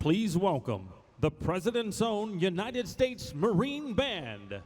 Please welcome the President's Own United States Marine Band.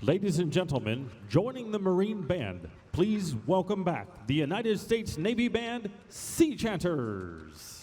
Ladies and gentlemen, joining the Marine Band, please welcome back the United States Navy Band, Sea Chanters.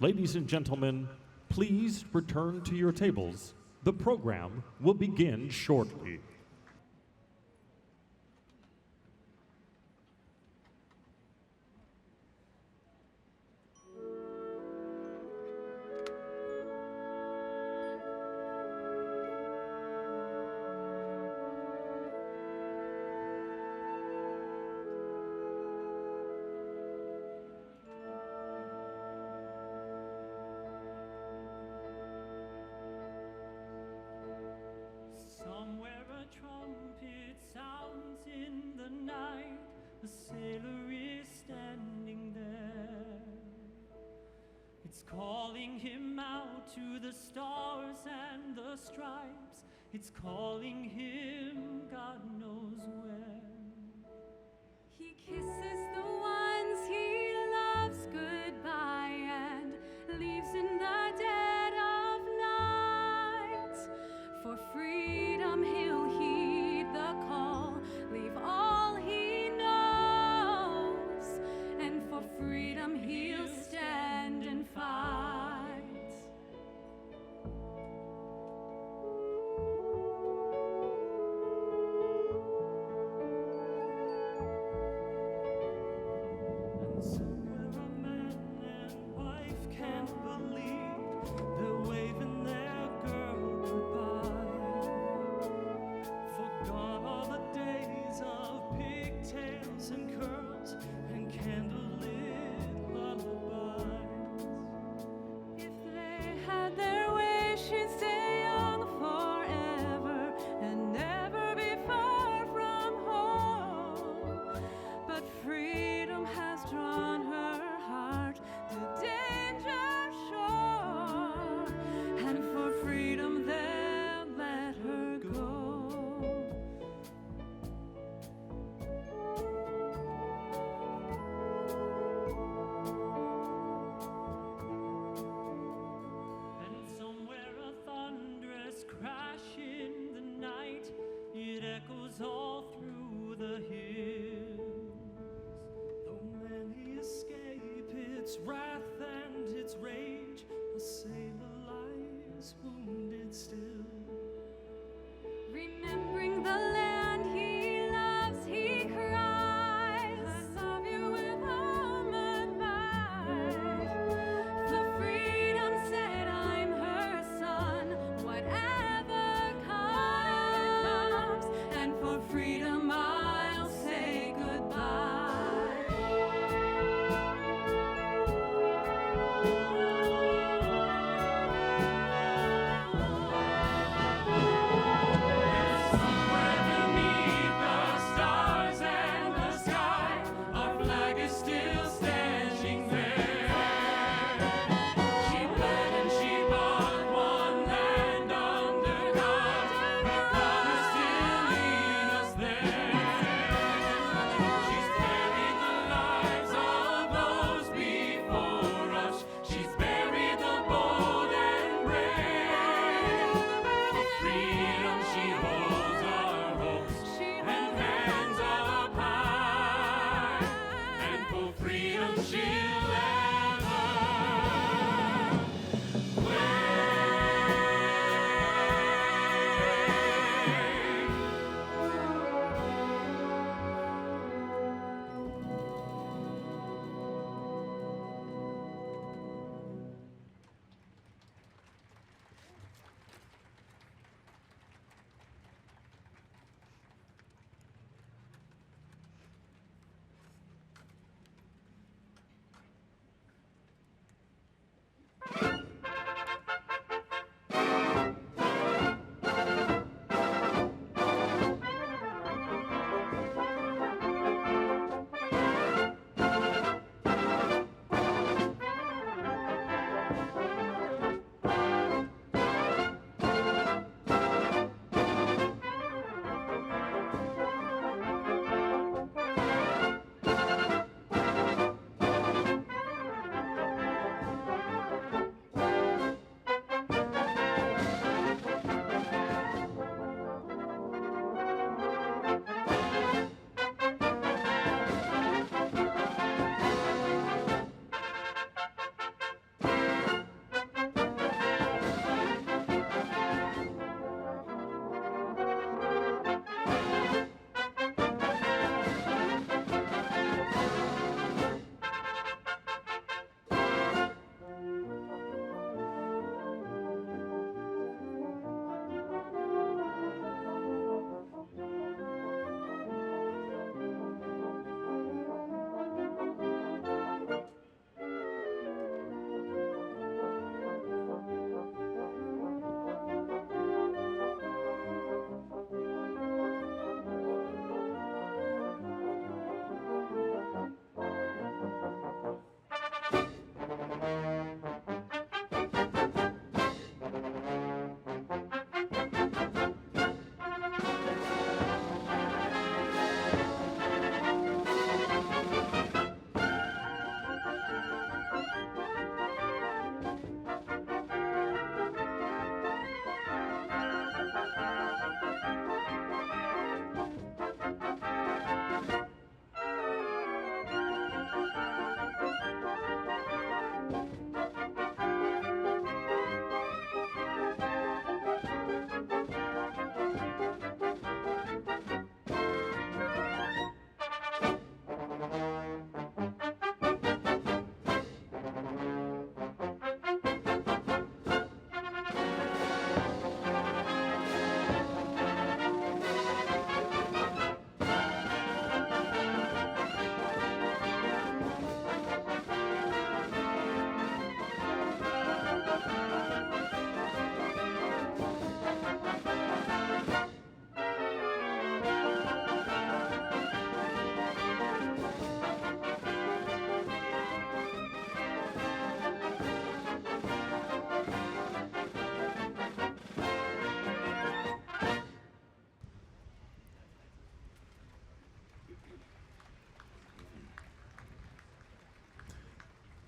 Ladies and gentlemen, please return to your tables. The program will begin shortly. Somewhere a trumpet sounds in the night, a sailor is standing there. It's calling him out to the stars and the stripes, it's calling him God knows where. He kisses the ones he loves goodbye and leaves in the dead of night. For freedom he'll heed the call, leave all he knows, and for freedom he'll stand and fight. And somewhere a man and wife can't believe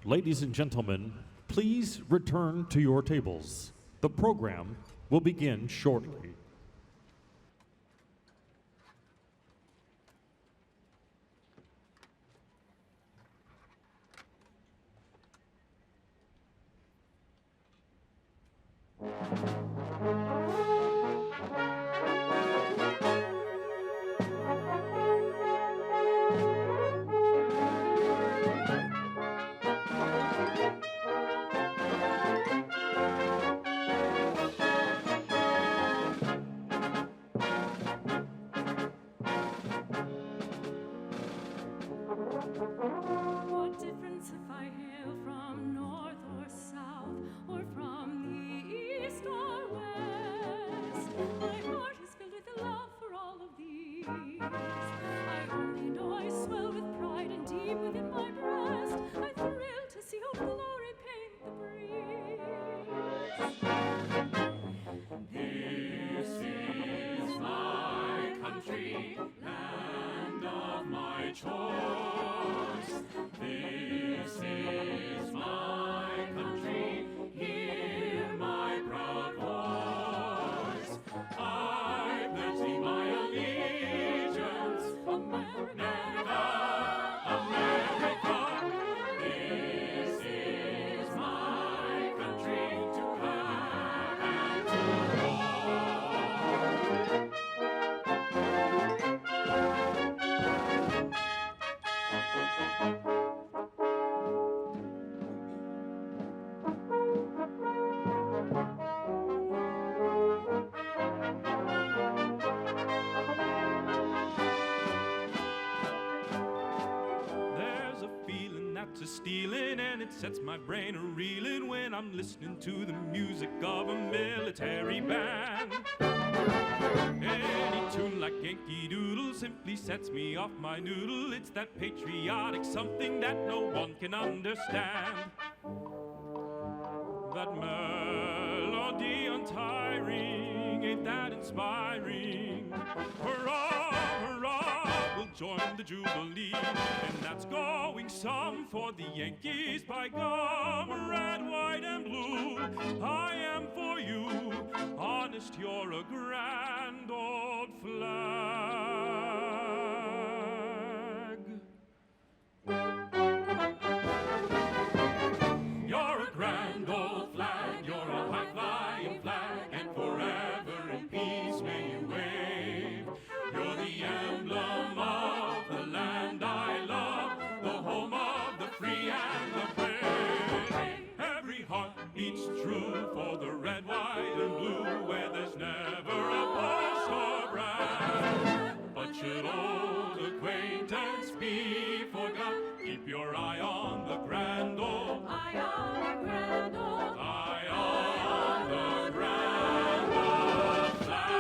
Ladies and gentlemen, please return to your tables. The program will begin shortly. What difference if I hail from north or south, or from the east or west? My heart is filled with love for all of these. I only know I swell with pride, and deep within my breast I thrill to see Hope glory paint the breeze. This is my country, land of my choice. This is my country, hear my proud voice. I pledge thee my allegiance, America, America. This is my country to have and to hold. There's a feeling that's a stealing, and it sets my brain a reeling when I'm listening to the music of a military band. Any tune like Yankee Doodle simply sets me off my noodle. It's that patriotic something that no one can understand. That melody untiring, ain't that inspiring? Hurrah, hurrah, we'll join the Jubilee. And that's going some for the Yankees, by gum, red, white, and blue. I am for you, honest, you're a grand old flag. You're a grand old flag, you're a high-flying flag, and forever in peace may you wave. You're the emblem of the land I love, the home of the free and the brave. Every heart beats true for the red, white, and blue, where there's never a post or brand. But should old acquaintance be forgot, keep your eye on the grand old, Eye on the grand old, eye on the grand old flag.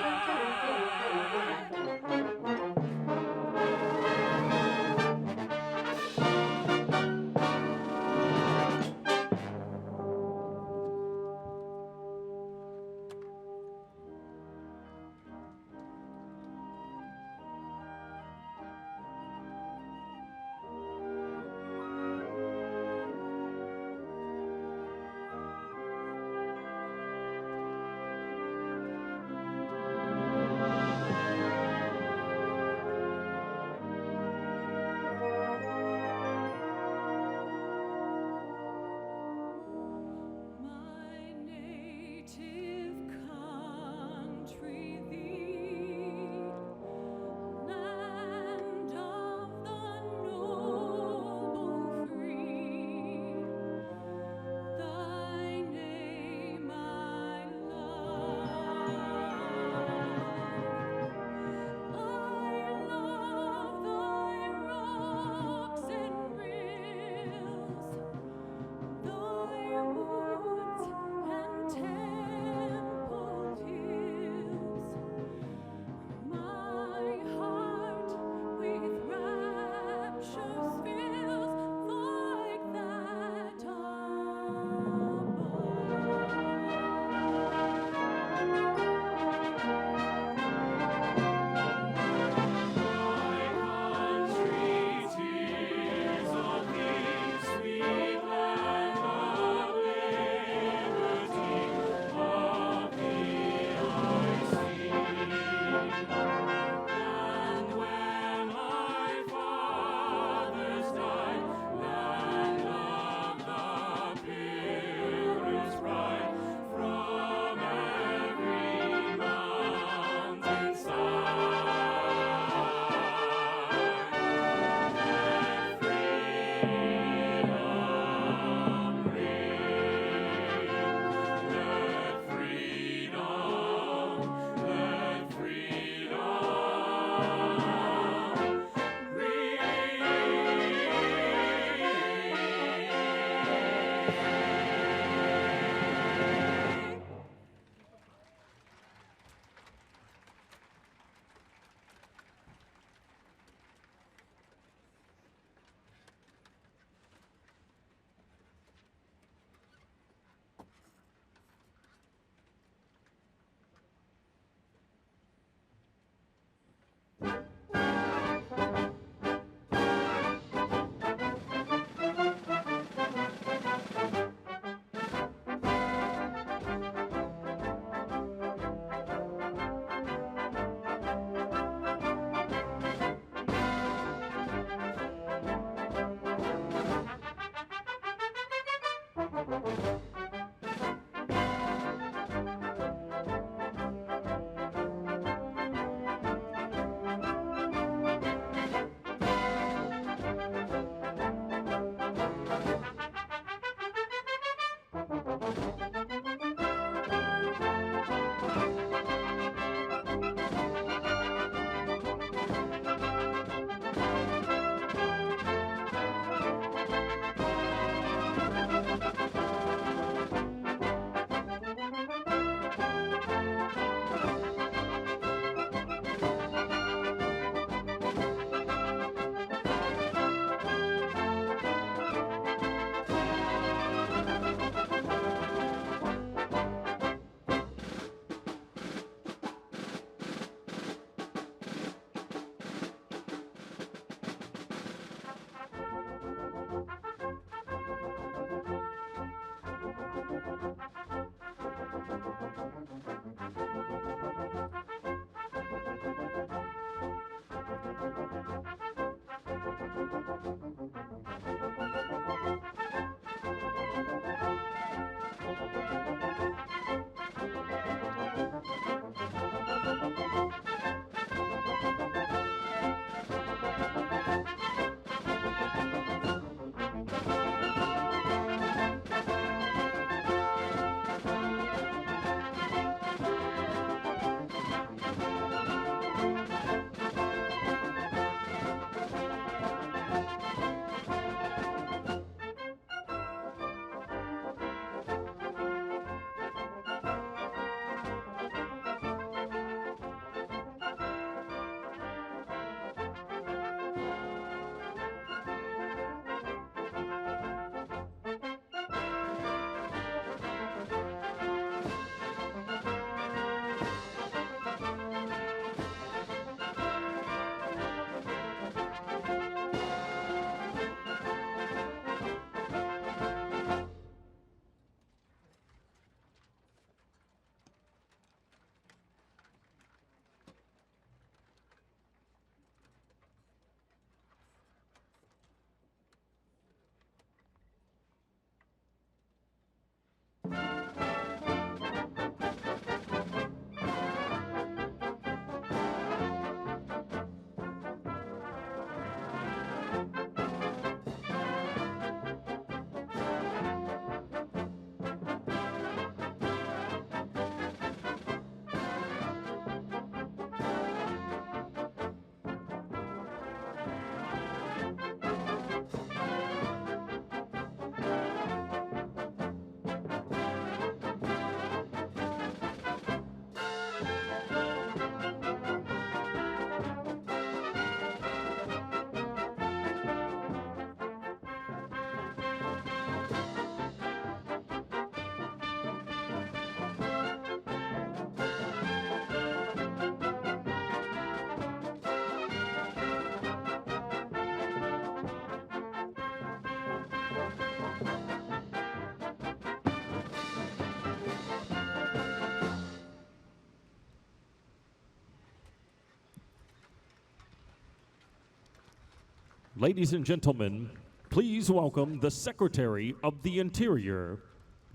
Ladies and gentlemen, please welcome the Secretary of the Interior,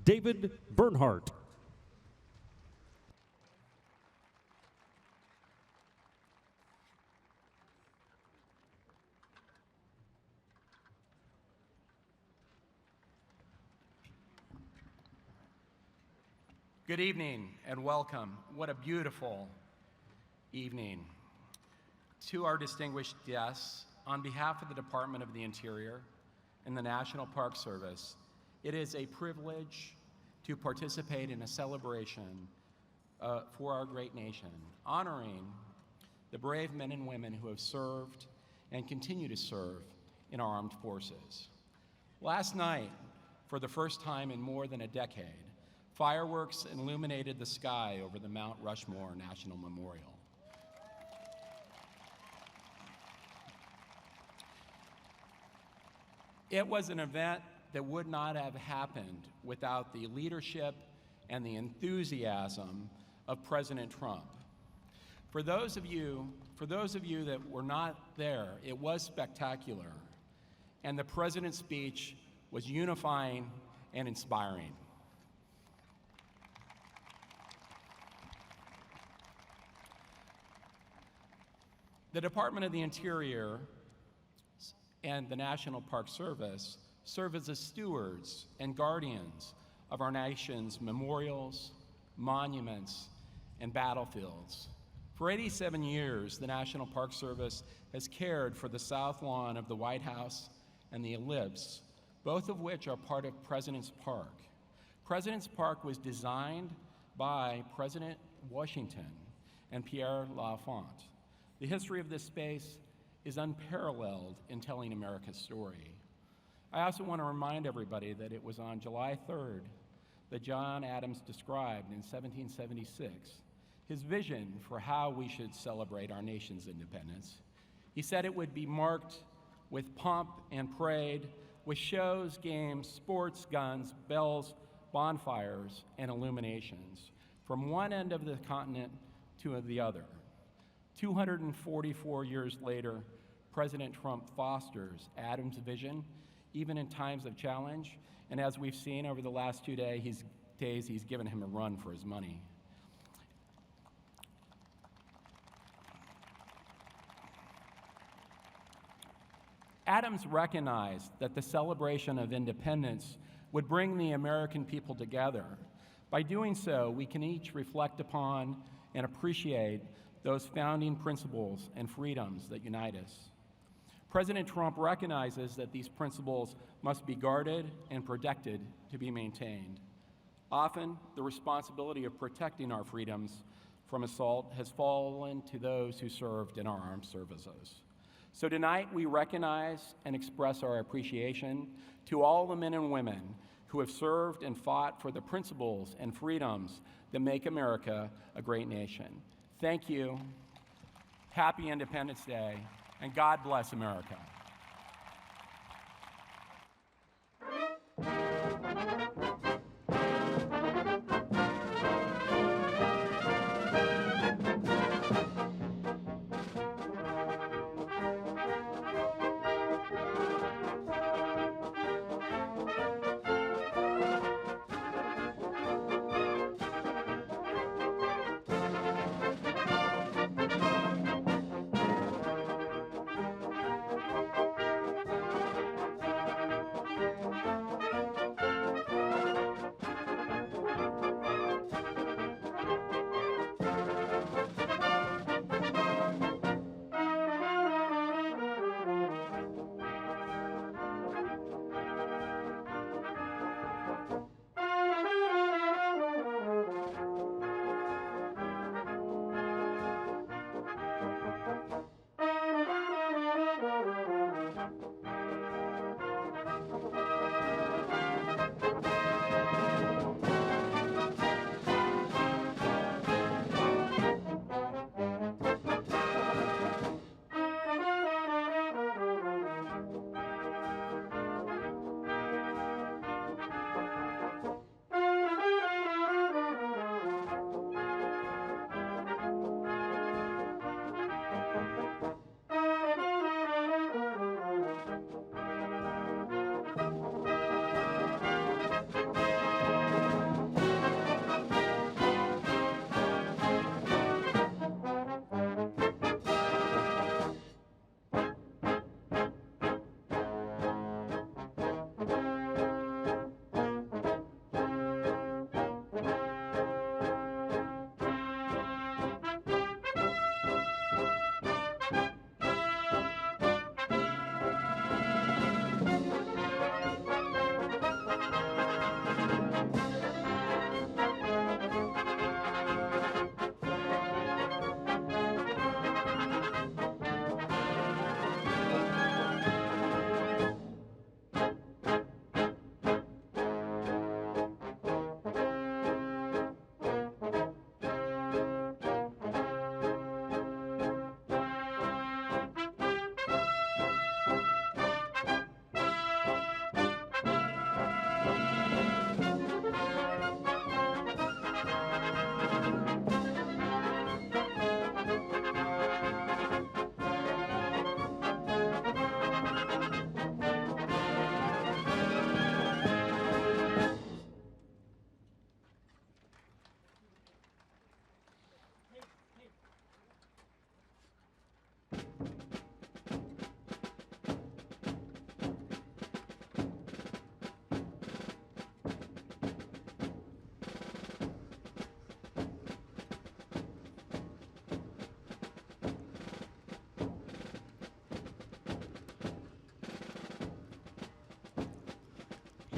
David Bernhardt. Good evening and welcome. What a beautiful evening. To our distinguished guests, on behalf of the Department of the Interior and the National Park Service, it is a privilege to participate in a celebration for our great nation, honoring the brave men and women who have served and continue to serve in our armed forces. Last night, for the first time in more than a decade, fireworks illuminated the sky over the Mount Rushmore National Memorial. It was an event that would not have happened without the leadership and the enthusiasm of President Trump. For those of you that were not there, it was spectacular, and the president's speech was unifying and inspiring. The Department of the Interior and the National Park Service serve as the stewards and guardians of our nation's memorials, monuments, and battlefields. For 87 years, the National Park Service has cared for the south lawn of the White House and the Ellipse, both of which are part of President's Park. President's Park was designed by President Washington and Pierre L'Enfant. The history of this space is unparalleled in telling America's story. I also want to remind everybody that it was on July 3rd that John Adams described in 1776 his vision for how we should celebrate our nation's independence. He said it would be marked with pomp and parade, with shows, games, sports, guns, bells, bonfires, and illuminations, from one end of the continent to the other. 244 years later, President Trump fosters Adams' vision, even in times of challenge, and as we've seen over the last 2 days, he's given him a run for his money. Adams recognized that the celebration of independence would bring the American people together. By doing so, we can each reflect upon and appreciate those founding principles and freedoms that unite us. President Trump recognizes that these principles must be guarded and protected to be maintained. Often, the responsibility of protecting our freedoms from assault has fallen to those who served in our armed services. So tonight, we recognize and express our appreciation to all the men and women who have served and fought for the principles and freedoms that make America a great nation. Thank you. Happy Independence Day, and God bless America.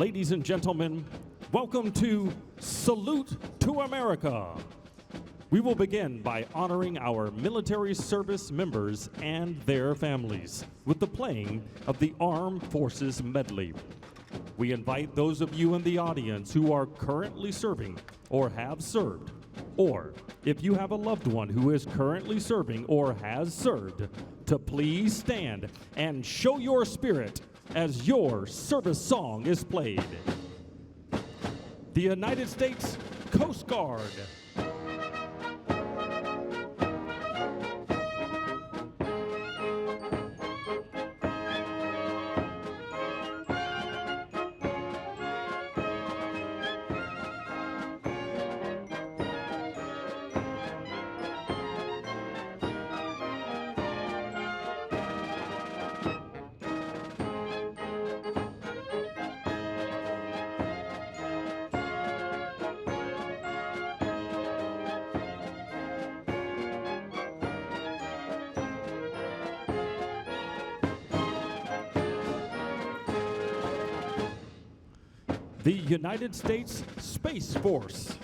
Ladies and gentlemen, welcome to Salute to America. We will begin by honoring our military service members and their families with the playing of the Armed Forces Medley. We invite those of you in the audience who are currently serving or have served, or if you have a loved one who is currently serving or has served, to please stand and show your spirit as your service song is played. The United States Coast Guard. The United States Space Force.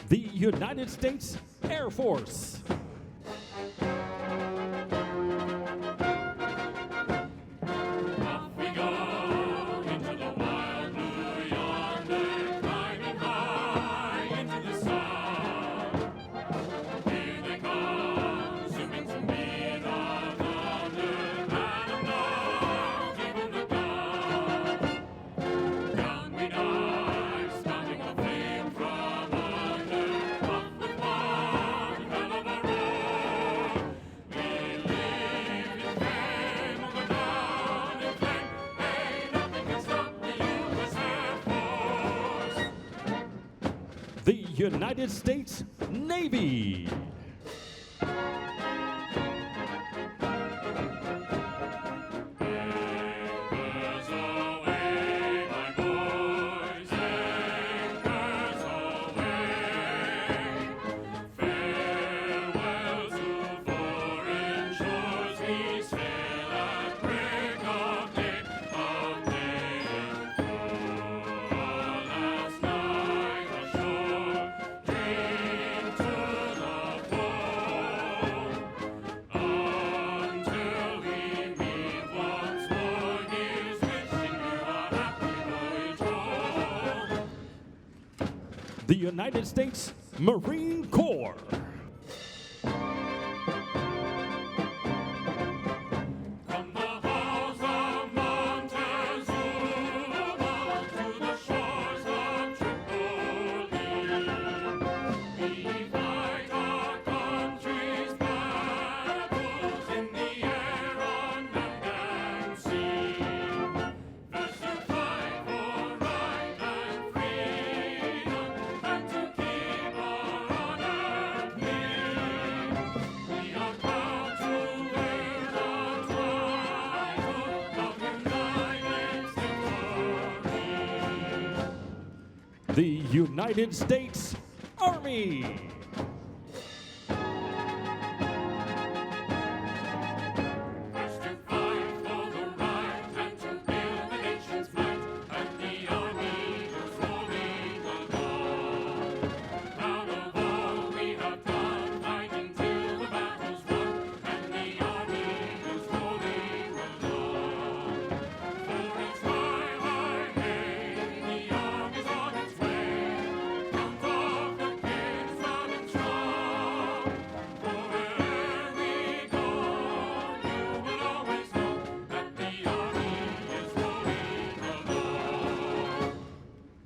The United States Air Force. Off we go into the wild blue yonder, climbing high into the sun. Here they come, zooming to meet our thunder, and now give 'em the gun. Down we dive, starting a flame from under, off with one hell of a roar. We live in fame, we'll go down in flame. Hey, nothing can stop the U.S. Air Force. The United States Navy. Anchors away, my boys, anchors away. Farewell to foreign shores, we sail at break of day, of day. Our last night ashore, drink to the full, until we meet once more. Here's wishing you a happy voyage home. The United States Marine Corps. From the halls of Montezuma to the shores of Tripoli, we fight our country's battles in the air, on land and sea. First to fight for right and freedom, and to keep our honor clean. We are proud to wear the title of United States Army. The United States Army. First to fight for the right and to build the nation's might, and the army goes rolling along. Proud of all we have done, fighting till the battle's won, and the army goes rolling along. For it's high, high, hey, the army's on its way. Count off the kids from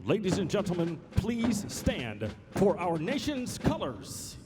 Ladies and gentlemen, please stand for our nation's colors.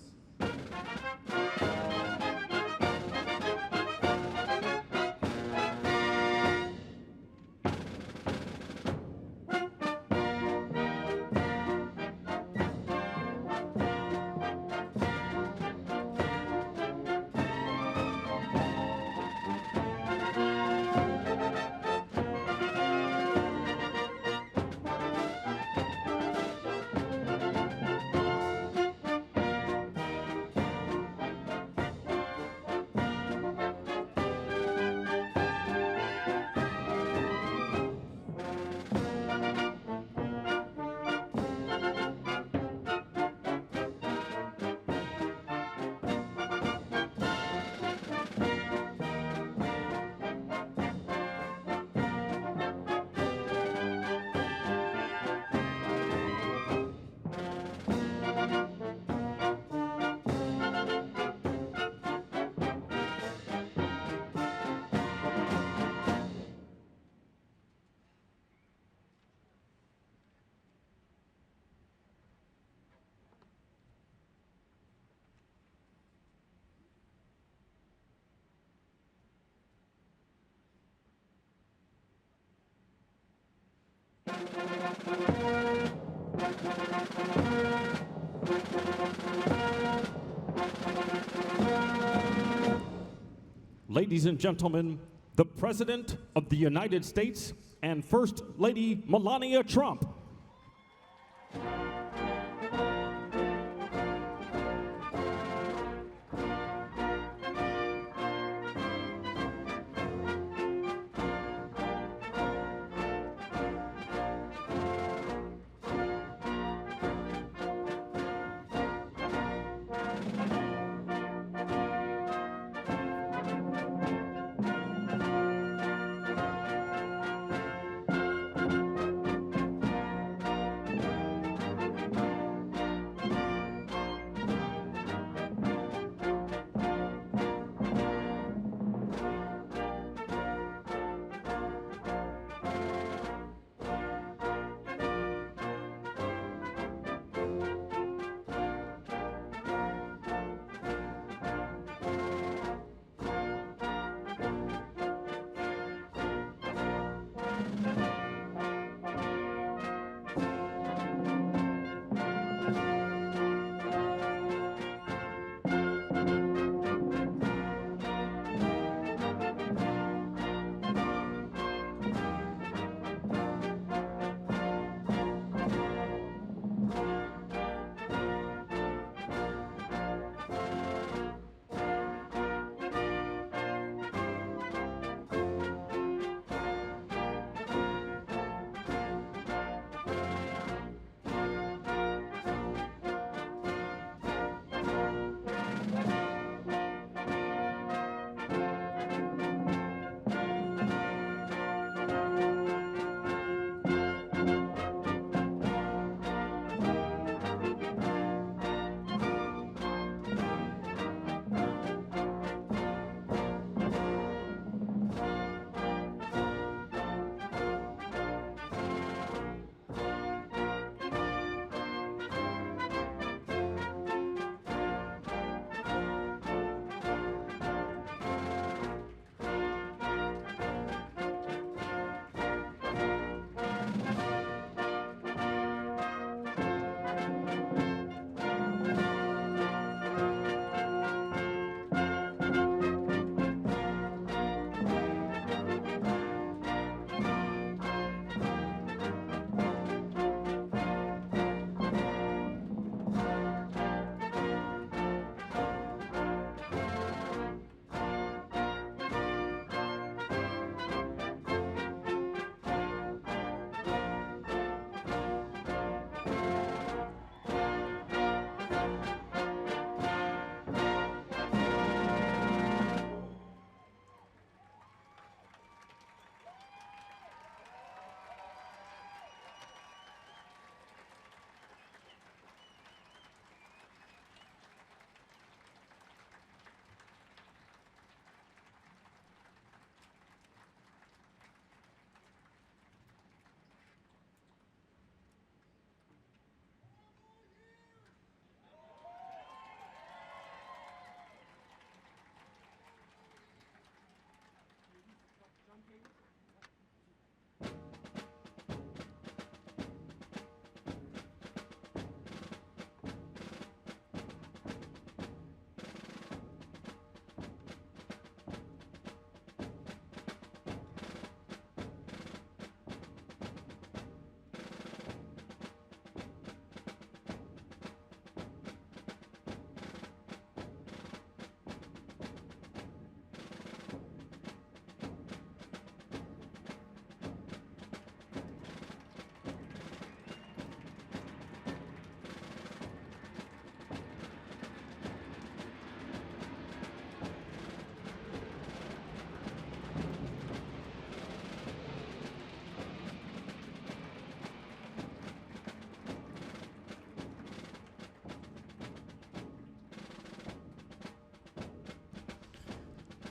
Ladies and gentlemen, the President of the United States and First Lady Melania Trump.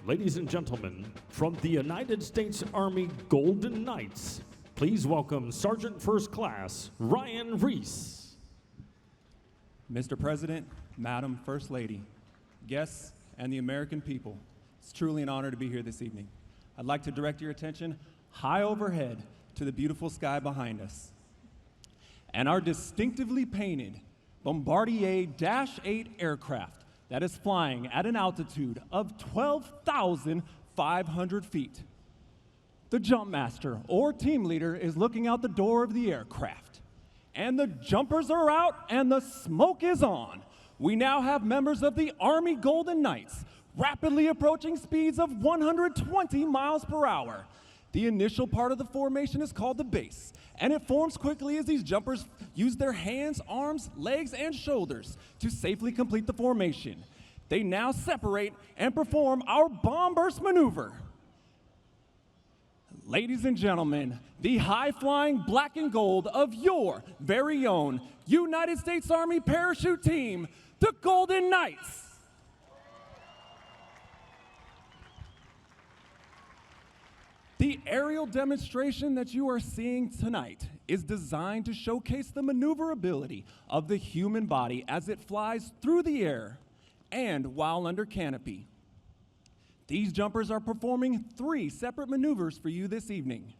Ladies and gentlemen, from the United States Army Golden Knights, please welcome Sergeant First Class Ryan Reese. Mr. President, Madam First Lady, guests, and the American people, it's truly an honor to be here this evening. I'd like to direct your attention high overhead to the beautiful sky behind us and our distinctively painted Bombardier Dash 8 aircraft that is flying at an altitude of 12,500 feet. The jump master or team leader is looking out the door of the aircraft, and the jumpers are out and the smoke is on. We now have members of the Army Golden Knights rapidly approaching speeds of 120 miles per hour. The initial part of the formation is called the base, and it forms quickly as these jumpers use their hands, arms, legs, and shoulders to safely complete the formation. They now separate and perform our bomb burst maneuver. Ladies and gentlemen, the high-flying black and gold of your very own United States Army parachute team, the Golden Knights. The aerial demonstration that you are seeing tonight is designed to showcase the maneuverability of the human body as it flies through the air and while under canopy. These jumpers are performing 3 separate maneuvers for you this evening.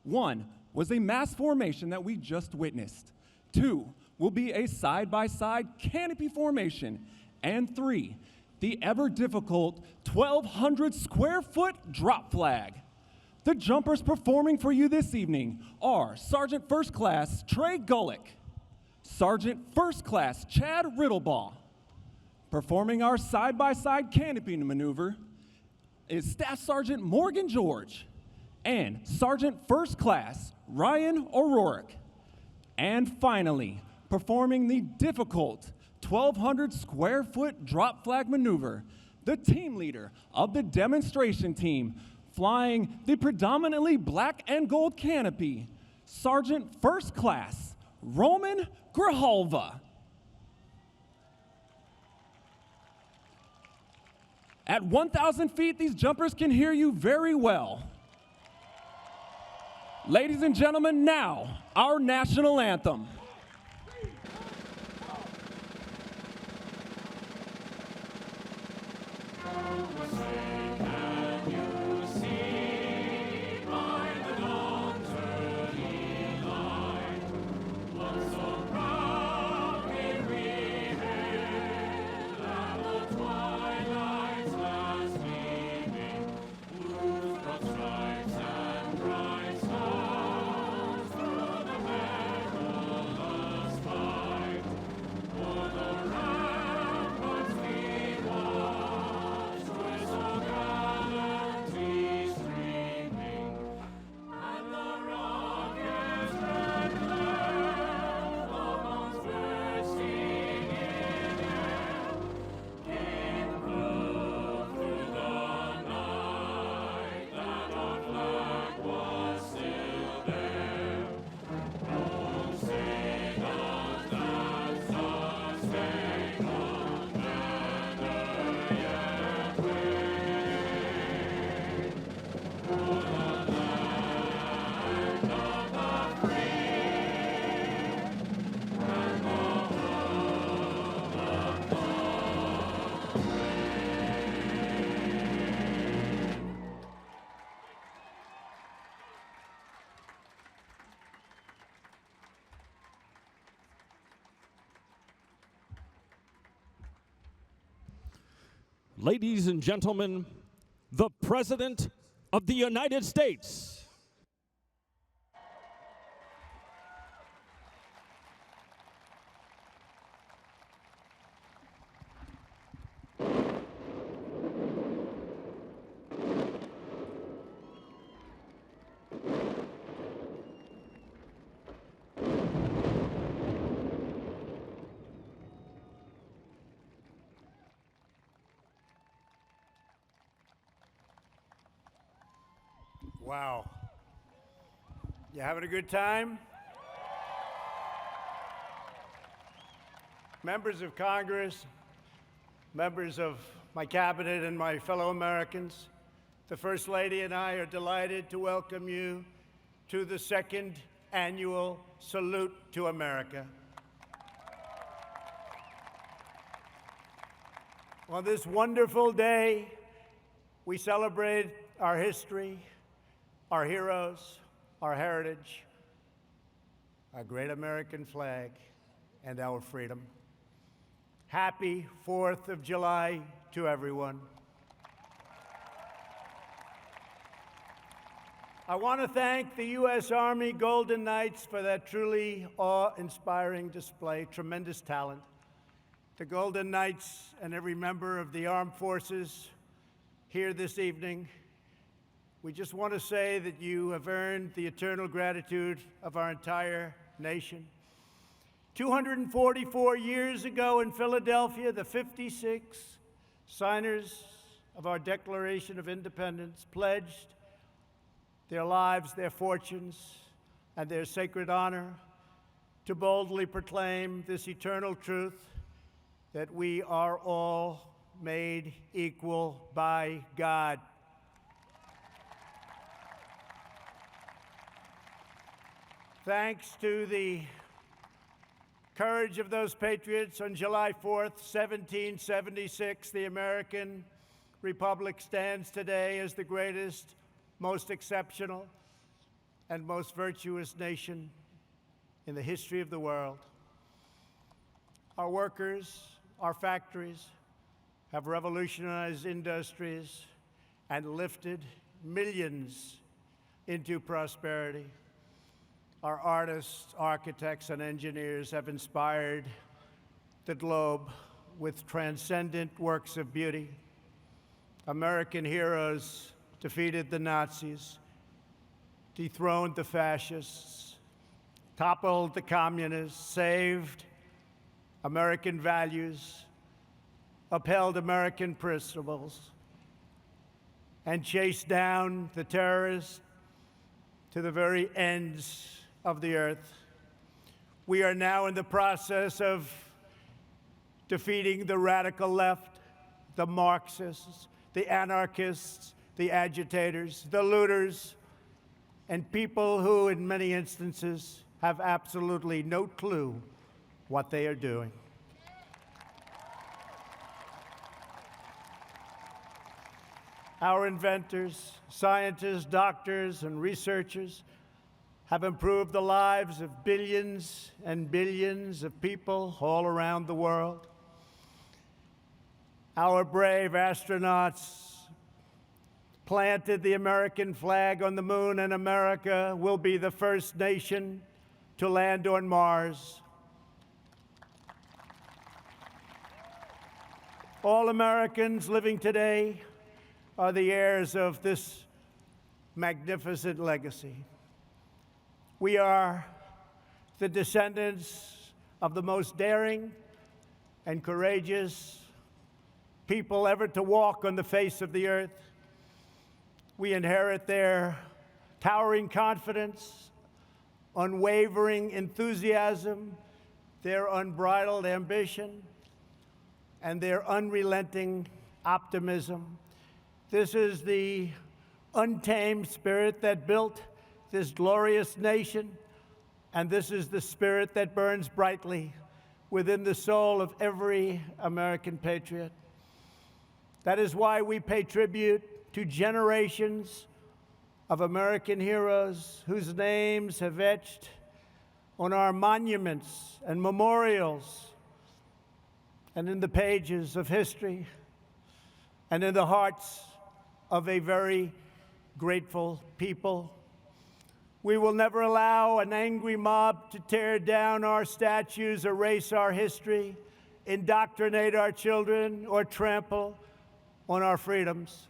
1 was a mass formation that we just witnessed. 2 will be a side-by-side canopy formation. And 3, the ever-difficult 1,200 square foot drop flag. The jumpers performing for you this evening are Sergeant First Class Trey Gullick, Sergeant First Class Chad Riddlebaugh. Performing our side-by-side canopy maneuver is Staff Sergeant Morgan George and Sergeant First Class Ryan O'Rourke. And finally, performing the difficult 1,200 square foot drop flag maneuver, the team leader of the demonstration team, flying the predominantly black and gold canopy, Sergeant First Class Roman Grijalva. At 1,000 feet, these jumpers can hear you very well. Ladies and gentlemen, now our national anthem. Ladies and gentlemen, the President of the United States. Wow. You having a good time? Members of Congress, members of my cabinet, and my fellow Americans, the First Lady and I are delighted to welcome you to the second annual Salute to America. On this wonderful day, we celebrate our history, our heroes, our heritage, our great American flag, and our freedom. Happy 4th of July to everyone. I want to thank the U.S. Army Golden Knights for that truly awe-inspiring display, tremendous talent. The Golden Knights and every member of the armed forces here this evening, we just want to say that you have earned the eternal gratitude of our entire nation. 244 years ago in Philadelphia, the 56 signers of our Declaration of Independence pledged their lives, their fortunes, and their sacred honor to boldly proclaim this eternal truth that we are all made equal by God. Thanks to the courage of those patriots, on July 4th, 1776, the American Republic stands today as the greatest, most exceptional, and most virtuous nation in the history of the world. Our workers, our factories have revolutionized industries and lifted millions into prosperity. Our artists, architects, and engineers have inspired the globe with transcendent works of beauty. American heroes defeated the Nazis, dethroned the fascists, toppled the communists, saved American values, upheld American principles, and chased down the terrorists to the very ends of the earth. We are now in the process of defeating the radical left, the Marxists, the anarchists, the agitators, the looters, and people who, in many instances, have absolutely no clue what they are doing. Our inventors, scientists, doctors, and researchers have improved the lives of billions and billions of people all around the world. Our brave astronauts planted the American flag on the moon, and America will be the first nation to land on Mars. All Americans living today are the heirs of this magnificent legacy. We are the descendants of the most daring and courageous people ever to walk on the face of the earth. We inherit their towering confidence, unwavering enthusiasm, their unbridled ambition, and their unrelenting optimism. This is the untamed spirit that built this glorious nation, and this is the spirit that burns brightly within the soul of every American patriot. That is why we pay tribute to generations of American heroes whose names have etched on our monuments and memorials and in the pages of history and in the hearts of a very grateful people. We will never allow an angry mob to tear down our statues, erase our history, indoctrinate our children, or trample on our freedoms.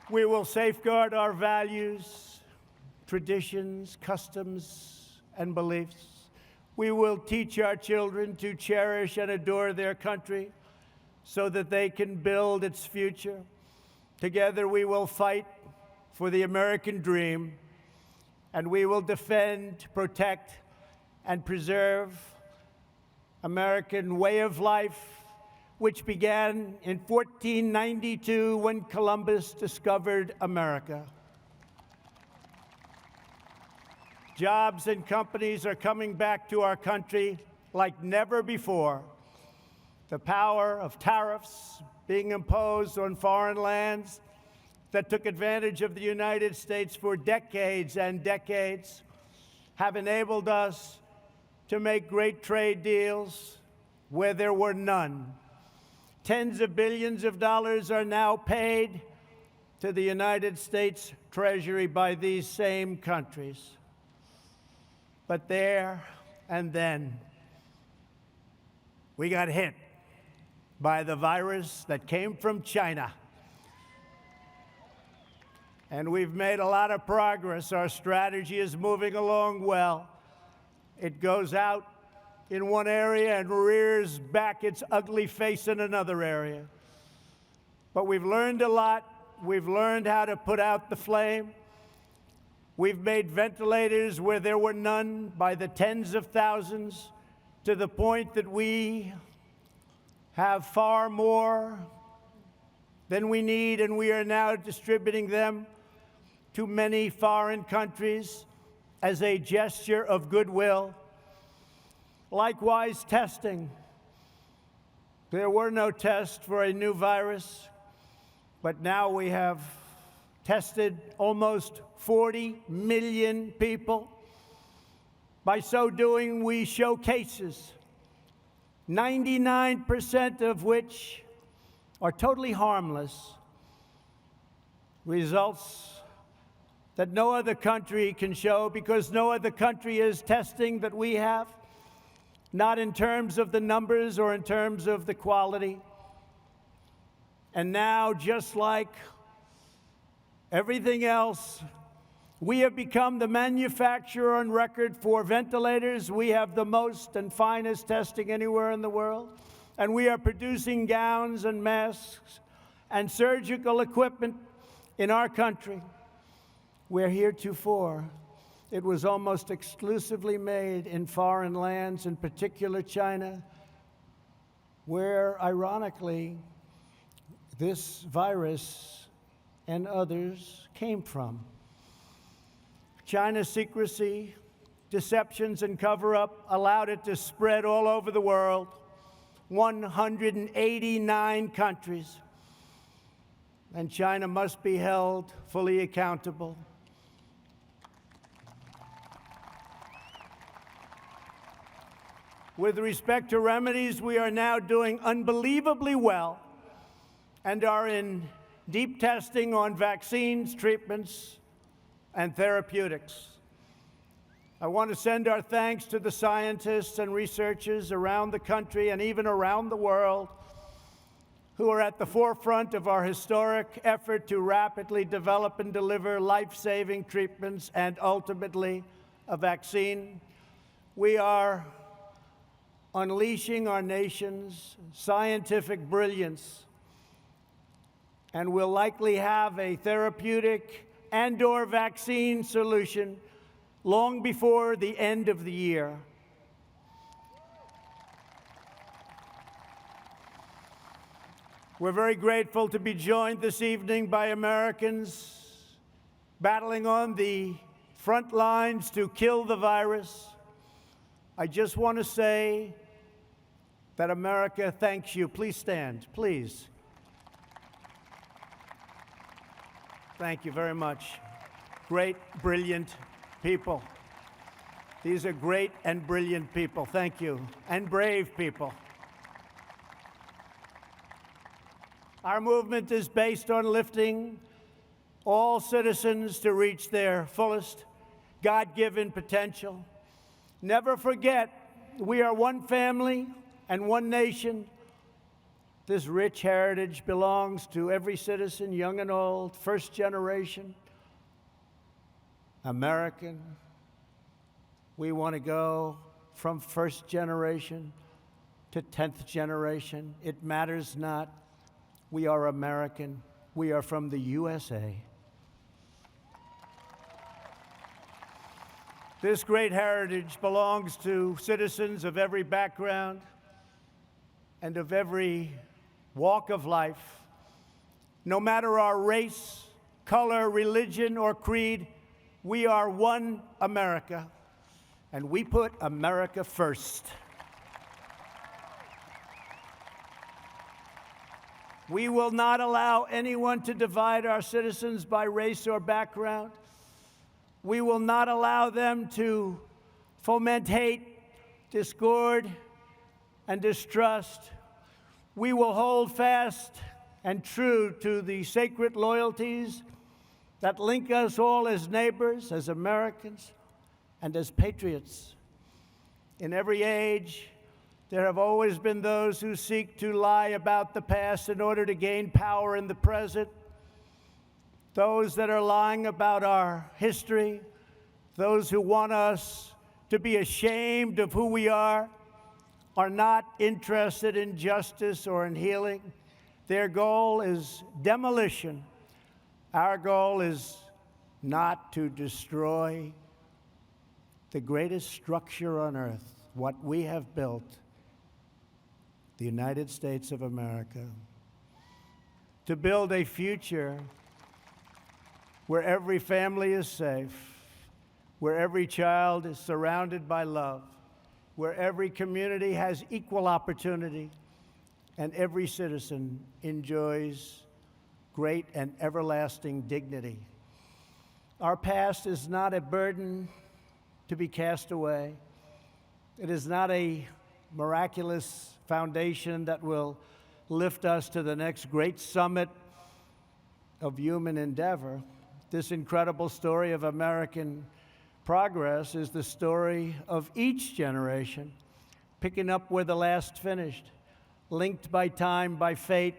We will safeguard our values, traditions, customs, and beliefs. We will teach our children to cherish and adore their country so that they can build its future. Together we will fight for the American dream, and we will defend, protect, and preserve American way of life, which began in 1492 when Columbus discovered America. Jobs and companies are coming back to our country like never before. The power of tariffs being imposed on foreign lands that took advantage of the United States for decades and decades have enabled us to make great trade deals where there were none. Tens of billions of dollars are now paid to the United States Treasury by these same countries. But there and then, we got hit by the virus that came from China. And we've made a lot of progress. Our strategy is moving along well. It goes out in one area and rears back its ugly face in another area. But we've learned a lot. We've learned how to put out the flame. We've made ventilators where there were none by the tens of thousands, to the point that we have far more than we need, and we are now distributing them to many foreign countries as a gesture of goodwill. Likewise, testing. There were no tests for a new virus, but now we have tested almost 40 million people. By so doing, we show cases, 99% of which are totally harmless, results that no other country can show, because no other country is testing that we have, not in terms of the numbers or in terms of the quality. And now, just like everything else, we have become the manufacturer on record for ventilators. We have the most and finest testing anywhere in the world. And we are producing gowns and masks and surgical equipment in our country, where heretofore it was almost exclusively made in foreign lands, in particular China, where, ironically, this virus and others came from. China's secrecy, deceptions, and cover-up allowed it to spread all over the world, 189 countries. And China must be held fully accountable. With respect to remedies, we are now doing unbelievably well and are in deep testing on vaccines, treatments, and therapeutics. I want to send our thanks to the scientists and researchers around the country and even around the world who are at the forefront of our historic effort to rapidly develop and deliver life-saving treatments and ultimately a vaccine. We are unleashing our nation's scientific brilliance, and will likely have a therapeutic and/or vaccine solution long before the end of the year. We're very grateful to be joined this evening by Americans battling on the front lines to kill the virus. I just want to say that America thanks you. Please stand, please. Thank you very much. Great, brilliant people. These are great and brilliant people. Thank you. And brave people. Our movement is based on lifting all citizens to reach their fullest God-given potential. Never forget, we are one family and one nation. This rich heritage belongs to every citizen, young and old, first generation American. We want to go from first generation to 10th generation. It matters not. We are American. We are from the USA. This great heritage belongs to citizens of every background, and of every walk of life. No matter our race, color, religion, or creed, we are one America, and we put America first. We will not allow anyone to divide our citizens by race or background. We will not allow them to foment hate, discord, and distrust. We will hold fast and true to the sacred loyalties that link us all as neighbors, as Americans, and as patriots. In every age, there have always been those who seek to lie about the past in order to gain power in the present. Those that are lying about our history, those who want us to be ashamed of who we are not interested in justice or in healing. Their goal is demolition. Our goal is not to destroy the greatest structure on earth, what we have built, the United States of America. To build a future where every family is safe, where every child is surrounded by love, where every community has equal opportunity, and every citizen enjoys great and everlasting dignity. Our past is not a burden to be cast away. It is not a miraculous foundation that will lift us to the next great summit of human endeavor. This incredible story of American progress is the story of each generation, picking up where the last finished, linked by time, by fate,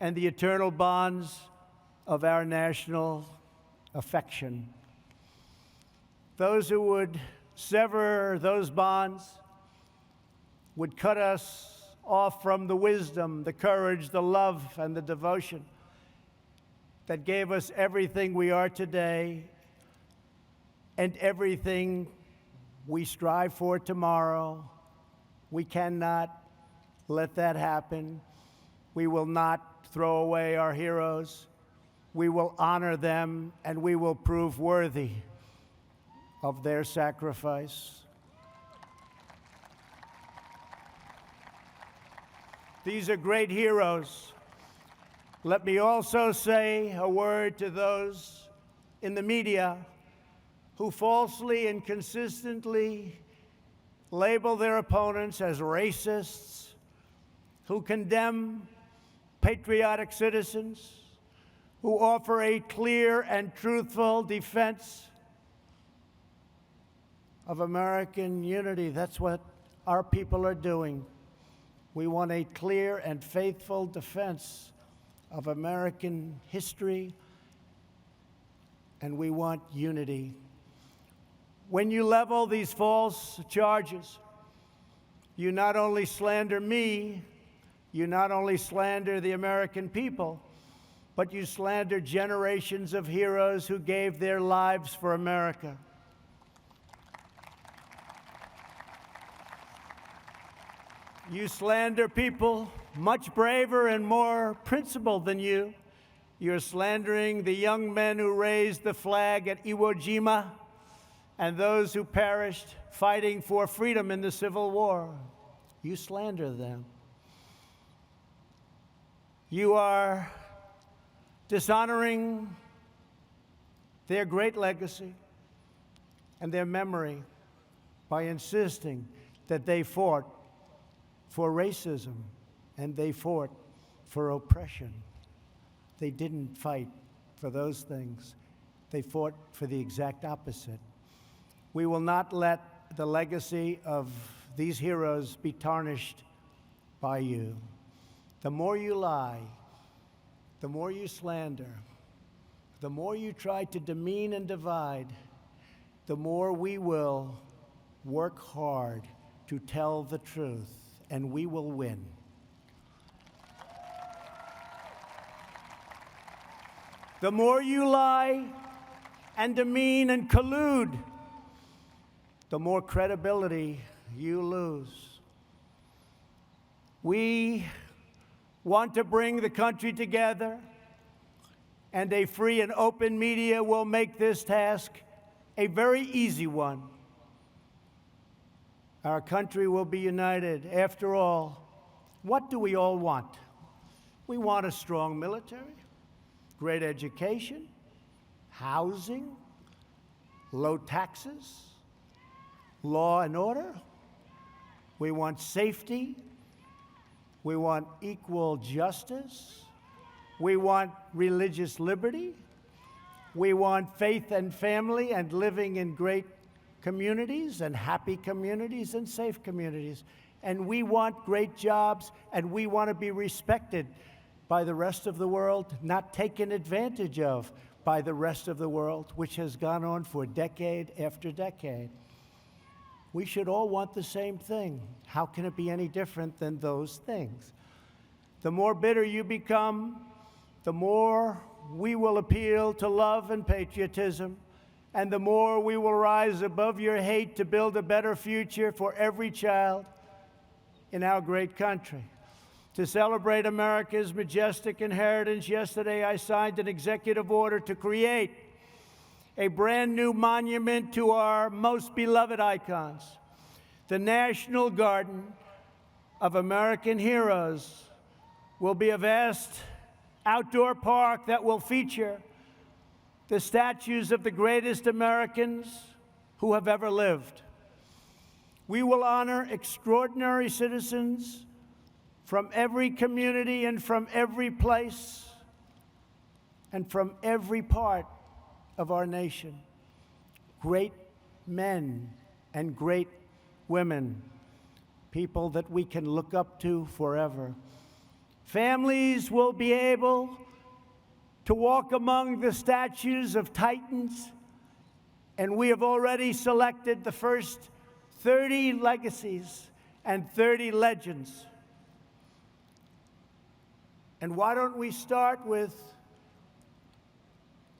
and the eternal bonds of our national affection. Those who would sever those bonds would cut us off from the wisdom, the courage, the love, and the devotion that gave us everything we are today and everything we strive for tomorrow. We cannot let that happen. We will not throw away our heroes. We will honor them, and we will prove worthy of their sacrifice. These are great heroes. Let me also say a word to those in the media who falsely and consistently label their opponents as racists, who condemn patriotic citizens, who offer a clear and truthful defense of American unity. That's what our people are doing. We want a clear and faithful defense of American history, and we want unity. When you level these false charges, you not only slander me, you not only slander the American people, but you slander generations of heroes who gave their lives for America. You slander people much braver and more principled than you. You're slandering the young men who raised the flag at Iwo Jima and those who perished fighting for freedom in the Civil War. You slander them. You are dishonoring their great legacy and their memory by insisting that they fought for racism and they fought for oppression. They didn't fight for those things. They fought for the exact opposite. We will not let the legacy of these heroes be tarnished by you. The more you lie, the more you slander, the more you try to demean and divide, the more we will work hard to tell the truth, and we will win. The more you lie and demean and collude, the more credibility you lose. We want to bring the country together, and a free and open media will make this task a very easy one. Our country will be united. After all, what do we all want? We want a strong military, great education, housing, low taxes, law and order. We want safety. We want equal justice. We want religious liberty. We want faith and family and living in great communities and happy communities and safe communities. And we want great jobs, and we want to be respected by the rest of the world, not taken advantage of by the rest of the world, which has gone on for decade after decade. We should all want the same thing. How can it be any different than those things? The more bitter you become, the more we will appeal to love and patriotism, and the more we will rise above your hate to build a better future for every child in our great country. To celebrate America's majestic inheritance, yesterday I signed an executive order to create a brand new monument to our most beloved icons. The National Garden of American Heroes will be a vast outdoor park that will feature the statues of the greatest Americans who have ever lived. We will honor extraordinary citizens from every community and from every place and from every part of our nation. Great men and great women, people that we can look up to forever. Families will be able to walk among the statues of titans, and we have already selected the first 30 legacies and 30 legends. And why don't we start with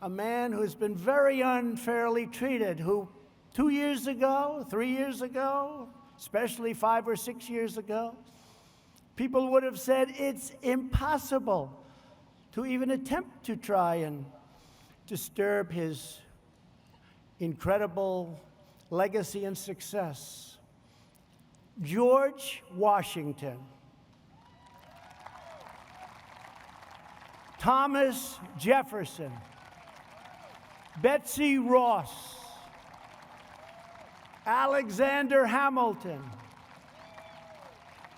a man who's been very unfairly treated, who 2 years ago, 3 years ago, especially 5 or 6 years ago, people would have said it's impossible to even attempt to try and disturb his incredible legacy and success. George Washington, Thomas Jefferson, Betsy Ross, Alexander Hamilton,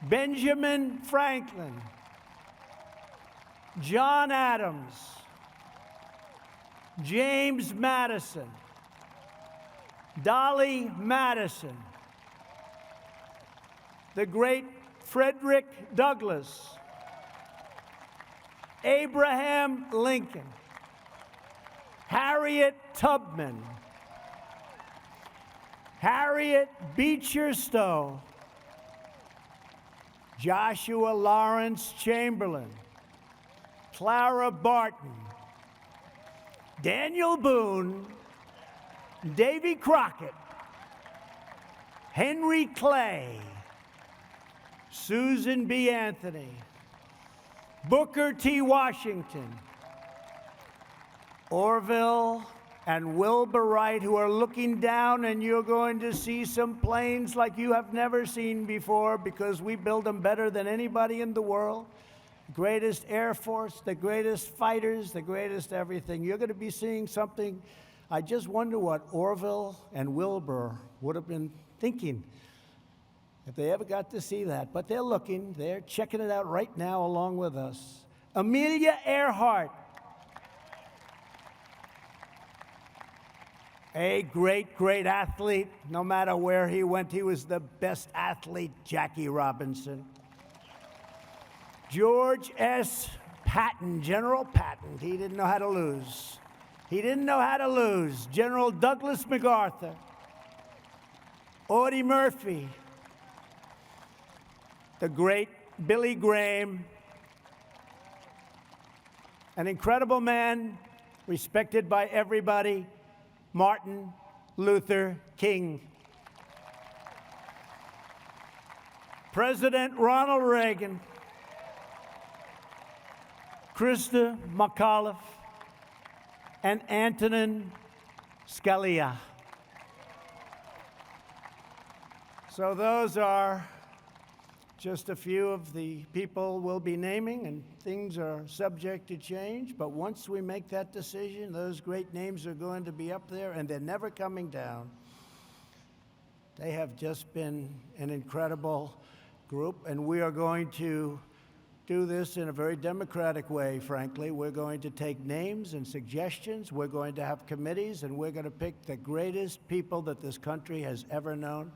Benjamin Franklin, John Adams, James Madison, Dolly Madison, the great Frederick Douglass, Abraham Lincoln, Harriet Tubman, Harriet Beecher Stowe, Joshua Lawrence Chamberlain, Clara Barton, Daniel Boone, Davy Crockett, Henry Clay, Susan B. Anthony, Booker T. Washington, Orville and Wilbur Wright, who are looking down, and you're going to see some planes like you have never seen before, because we build them better than anybody in the world. Greatest Air Force, the greatest fighters, the greatest everything. You're going to be seeing something. I just wonder what Orville and Wilbur would have been thinking if they ever got to see that. But they're looking, they're checking it out right now along with us. Amelia Earhart, a great, great athlete. No matter where he went, he was the best athlete. Jackie Robinson. George S. Patton, General Patton. He didn't know how to lose. He didn't know how to lose. General Douglas MacArthur. Audie Murphy. The great Billy Graham. An incredible man, respected by everybody, Martin Luther King. President Ronald Reagan, Krista McAuliffe, and Antonin Scalia. So those are just a few of the people we'll be naming, and things are subject to change. But once we make that decision, those great names are going to be up there, and they're never coming down. They have just been an incredible group, and we are going to do this in a very democratic way, frankly. We're going to take names and suggestions. We're going to have committees, and we're going to pick the greatest people that this country has ever known,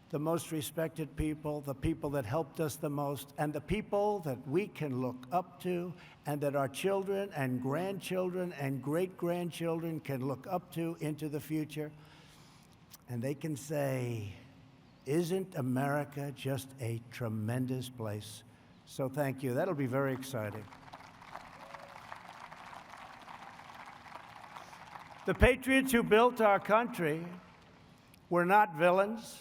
the most respected people, the people that helped us the most, and the people that we can look up to and that our children and grandchildren and great-grandchildren can look up to into the future. And they can say, isn't America just a tremendous place? So thank you. That'll be very exciting. The patriots who built our country were not villains.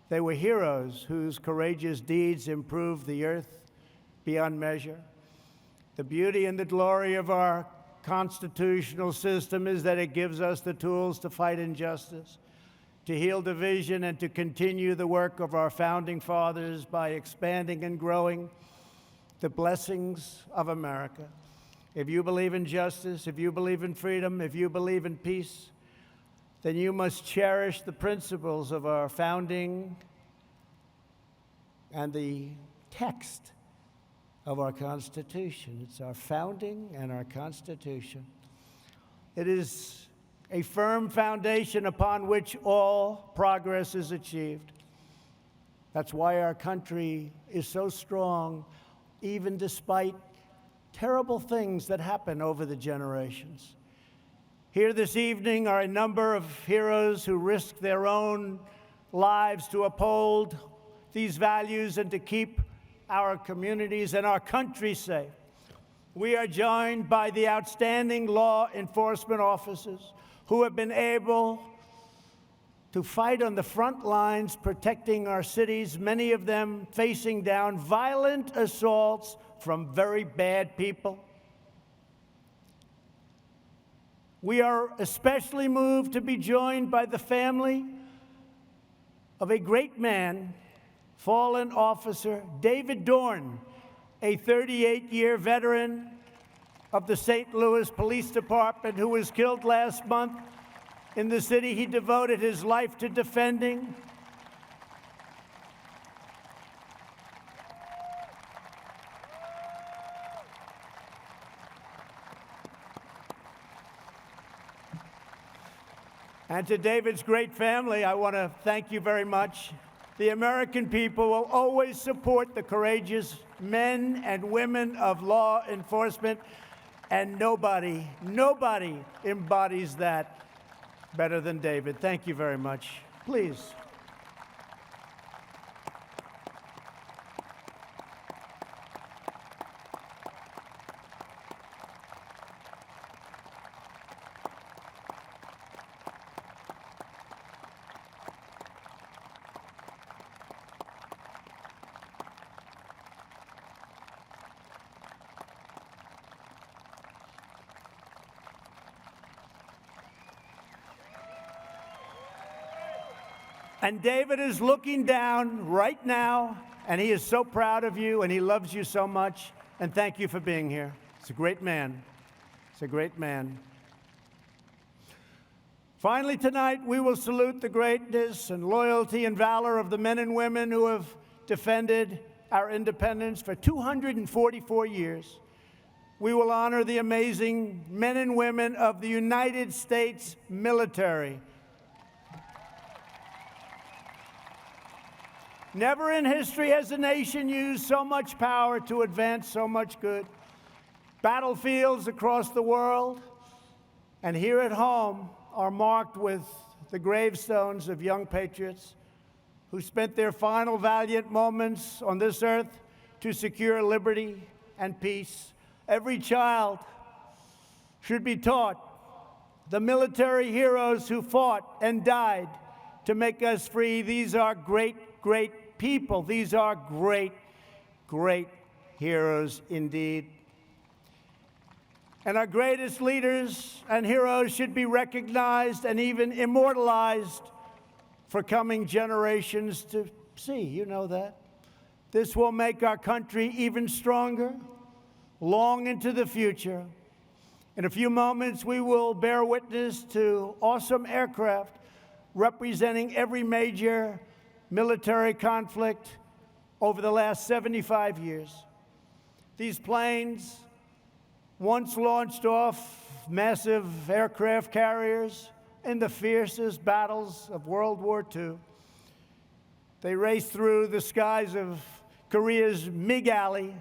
They were heroes whose courageous deeds improved the earth beyond measure. The beauty and the glory of our constitutional system is that it gives us the tools to fight injustice, to heal division, and to continue the work of our founding fathers by expanding and growing the blessings of America. If you believe in justice, if you believe in freedom, if you believe in peace, then you must cherish the principles of our founding and the text of our Constitution. It's our founding and our Constitution. It is a firm foundation upon which all progress is achieved. That's why our country is so strong, even despite terrible things that happen over the generations. Here this evening are a number of heroes who risked their own lives to uphold these values and to keep our communities and our country safe. We are joined by the outstanding law enforcement officers who have been able to fight on the front lines protecting our cities, many of them facing down violent assaults from very bad people. We are especially moved to be joined by the family of a great man, fallen officer David Dorn, a 38-year veteran of the St. Louis Police Department who was killed last month in the city he devoted his life to defending. And to David's great family, I want to thank you very much. The American people will always support the courageous men and women of law enforcement, and nobody embodies that better than David. Thank you very much. Please. And David is looking down right now, and he is so proud of you, and he loves you so much. And thank you for being here. It's a great man. It's a great man. Finally, tonight, we will salute the greatness and loyalty and valor of the men and women who have defended our independence for 244 years. We will honor the amazing men and women of the United States military. Never in history has a nation used so much power to advance so much good. Battlefields across the world and here at home are marked with the gravestones of young patriots who spent their final valiant moments on this earth to secure liberty and peace. Every child should be taught the military heroes who fought and died to make us free. These are great people. These are great, great heroes indeed. And our greatest leaders and heroes should be recognized and even immortalized for coming generations to see. You know that. This will make our country even stronger, long into the future. In a few moments, we will bear witness to awesome aircraft representing every major military conflict over the last 75 years. These planes once launched off massive aircraft carriers in the fiercest battles of World War II. They raced through the skies of Korea's MiG Alley.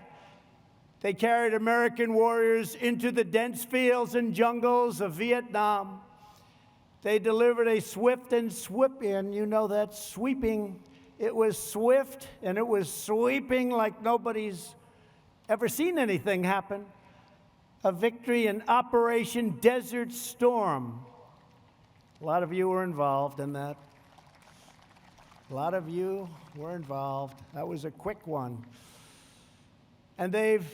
They carried American warriors into the dense fields and jungles of Vietnam. They delivered a swift and sweeping, you know that, sweeping. It was swift and it was sweeping like nobody's ever seen anything happen. A victory in Operation Desert Storm. A lot of you were involved in that. A lot of you were involved. That was a quick one. And they've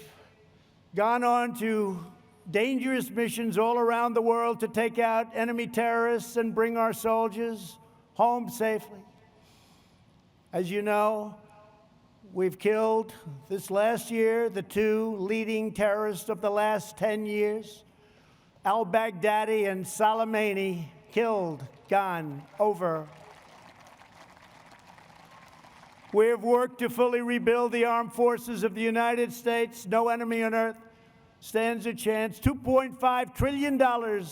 gone on to dangerous missions all around the world to take out enemy terrorists and bring our soldiers home safely. As you know, we've killed this last year the two leading terrorists of the last 10 years, al-Baghdadi and Soleimani, killed, gone, over. We have worked to fully rebuild the armed forces of the United States. No enemy on earth stands a chance. $2.5 trillion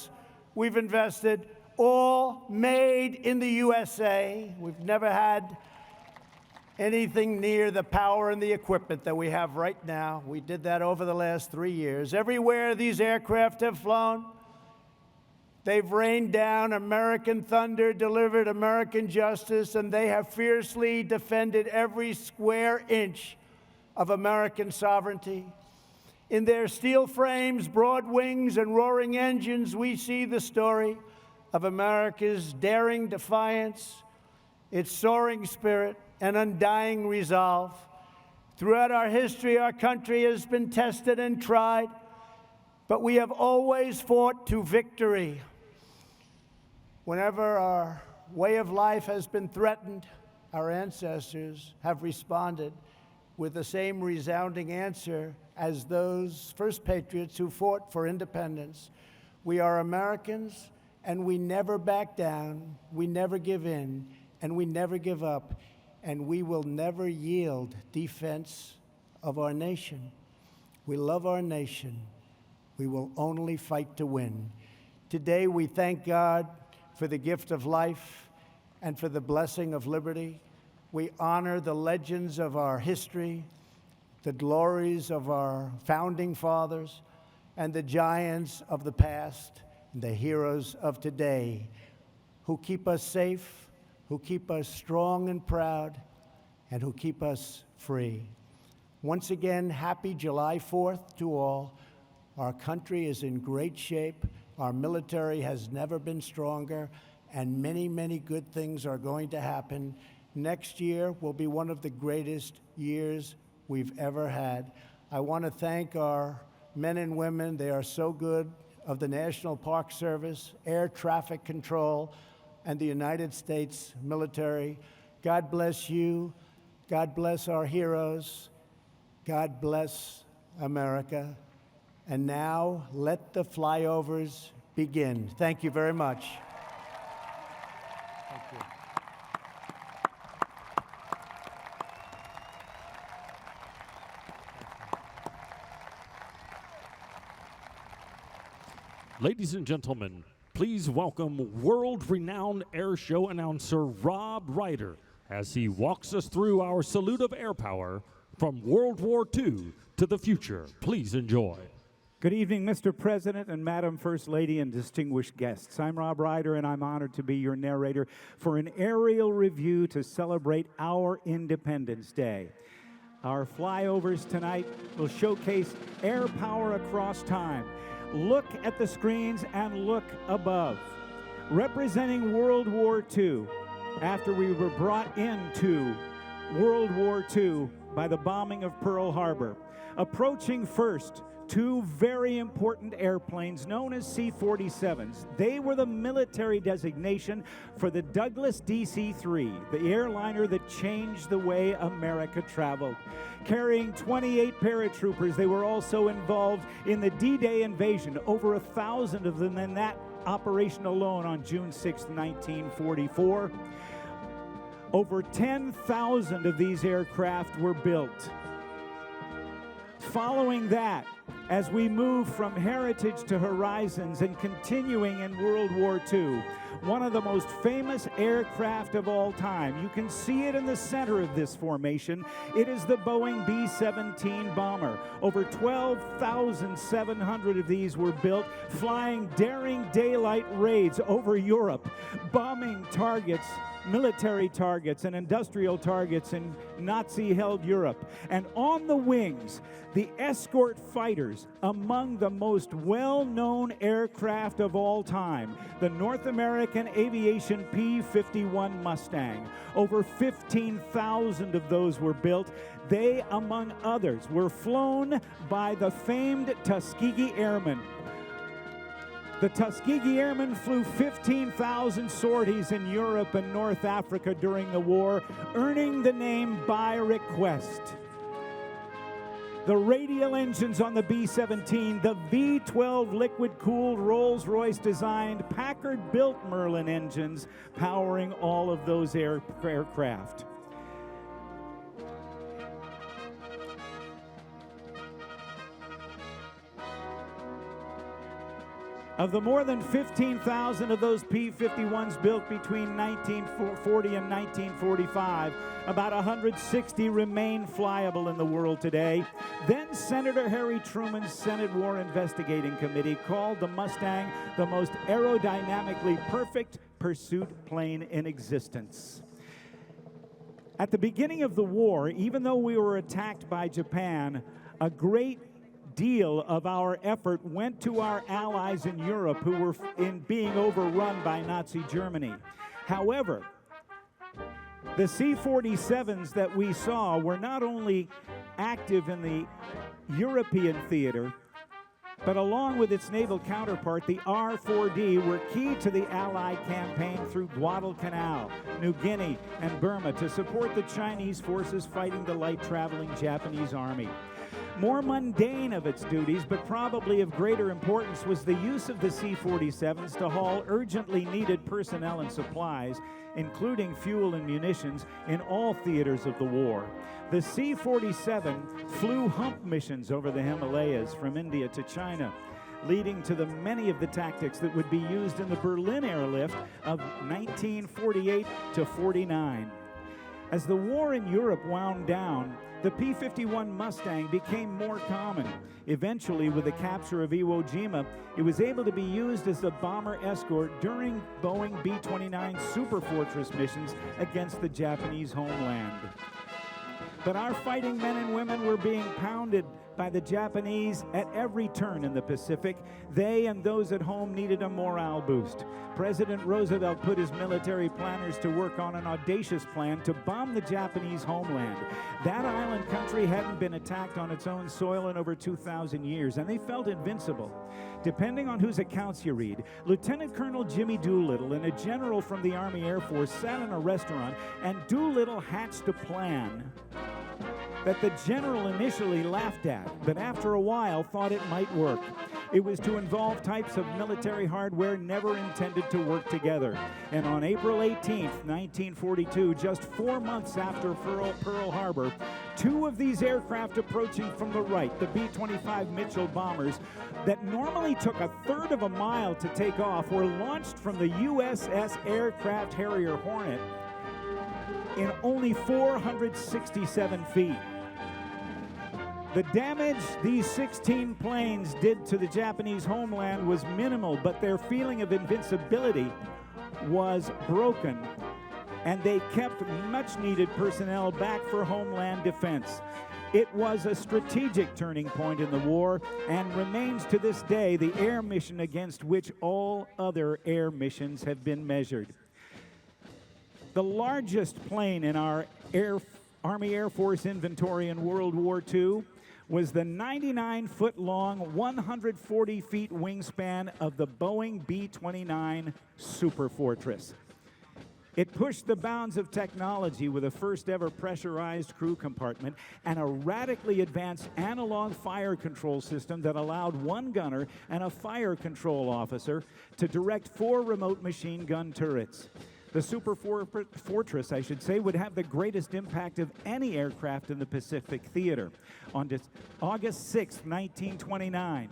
we've invested, all made in the USA. We've never had anything near the power and the equipment that we have right now. We did that over the last 3 years. Everywhere these aircraft have flown, they've rained down American thunder, delivered American justice, and they have fiercely defended every square inch of American sovereignty. In their steel frames, broad wings, and roaring engines, we see the story of America's daring defiance, its soaring spirit, and undying resolve. Throughout our history, our country has been tested and tried, but we have always fought to victory. Whenever our way of life has been threatened, our ancestors have responded with the same resounding answer as those first patriots who fought for independence. We are Americans, and we never back down, we never give in, and we never give up, and we will never yield defense of our nation. We love our nation. We will only fight to win. Today, we thank God for the gift of life and for the blessing of liberty. We honor the legends of our history, the glories of our founding fathers, and the giants of the past, and the heroes of today, who keep us safe, who keep us strong and proud, and who keep us free. Once again, happy July 4th to all. Our country is in great shape. Our military has never been stronger, and many, many good things are going to happen. Next year will be one of the greatest years we've ever had. I want to thank our men and women. They are so good, of the National Park Service, Air Traffic Control, and the United States military. God bless you. God bless our heroes. God bless America. And now, let the flyovers begin. Thank you very much. Thank you. Ladies and gentlemen, please welcome world-renowned air show announcer Rob Ryder as he walks us through our salute of air power from World War II to the future. Please enjoy. Good evening, Mr. President and Madam First Lady and distinguished guests. I'm Rob Ryder, and I'm honored to be your narrator for an aerial review to celebrate our Independence Day. Our flyovers tonight will showcase air power across time. Look at the screens and look above. Representing World War II, after we were brought into World War II by the bombing of Pearl Harbor. Approaching first, two very important airplanes known as C-47s. They were the military designation for the Douglas DC-3, the airliner that changed the way America traveled. Carrying 28 paratroopers, they were also involved in the D-Day invasion, over 1,000 of them in that operation alone on June 6, 1944. Over 10,000 of these aircraft were built. Following that, as we move from heritage to horizons and continuing in World War II, one of the most famous aircraft of all time. You can see it in the center of this formation. It is the Boeing B-17 bomber. Over 12,700 of these were built, flying daring daylight raids over Europe, bombing targets, military targets and industrial targets in Nazi-held Europe. And on the wings, the escort fighters, among the most well-known aircraft of all time, the North American Aviation P-51 Mustang. Over 15,000 of those were built. They, among others, were flown by the famed Tuskegee Airmen. The Tuskegee Airmen flew 15,000 sorties in Europe and North Africa during the war, earning the name by request. The radial engines on the B-17, the V-12 liquid-cooled Rolls-Royce designed Packard-built Merlin engines powering all of those aircraft. Of the more than 15,000 of those P-51s built between 1940 and 1945, about 160 remain flyable in the world today. Then Senator Harry Truman's Senate War Investigating Committee called the Mustang the most aerodynamically perfect pursuit plane in existence. At the beginning of the war, even though we were attacked by Japan, a great deal of our effort went to our allies in Europe who were being overrun by Nazi Germany. However, the C-47s that we saw were not only active in the European theater, but along with its naval counterpart, the R-4D, were key to the Allied campaign through Guadalcanal, New Guinea, and Burma to support the Chinese forces fighting the light-traveling Japanese army. More mundane of its duties, but probably of greater importance, was the use of the C-47s to haul urgently needed personnel and supplies, including fuel and munitions, in all theaters of the war. The C-47 flew hump missions over the Himalayas from India to China, leading to the many of the tactics that would be used in the Berlin airlift of 1948 to 49. As the war in Europe wound down, the P-51 Mustang became more common. Eventually, with the capture of Iwo Jima, it was able to be used as a bomber escort during Boeing B-29 Superfortress missions against the Japanese homeland. But our fighting men and women were being pounded by the Japanese at every turn in the Pacific. They and those at home needed a morale boost. President Roosevelt put his military planners to work on an audacious plan to bomb the Japanese homeland. That island country hadn't been attacked on its own soil in over 2,000 years, and they felt invincible. Depending on whose accounts you read, Lieutenant Colonel Jimmy Doolittle and a general from the Army Air Force sat in a restaurant, and Doolittle hatched a plan that the general initially laughed at, but after a while thought it might work. It was to involve types of military hardware never intended to work together. And on April 18th, 1942, just 4 months after Pearl Harbor, two of these aircraft approaching from the right, the B-25 Mitchell bombers, that normally took a third of a mile to take off, were launched from the USS Aircraft Harrier Hornet in only 467 feet. The damage these 16 planes did to the Japanese homeland was minimal, but their feeling of invincibility was broken, and they kept much-needed personnel back for homeland defense. It was a strategic turning point in the war and remains to this day the air mission against which all other air missions have been measured. The largest plane in our Army Air Force inventory in World War II was the 99-foot-long, 140-feet wingspan of the Boeing B-29 Superfortress. It pushed the bounds of technology with a first-ever pressurized crew compartment and a radically advanced analog fire control system that allowed one gunner and a fire control officer to direct 4 remote machine gun turrets. The Superfortress, I should say, would have the greatest impact of any aircraft in the Pacific theater. On August 6, 1929,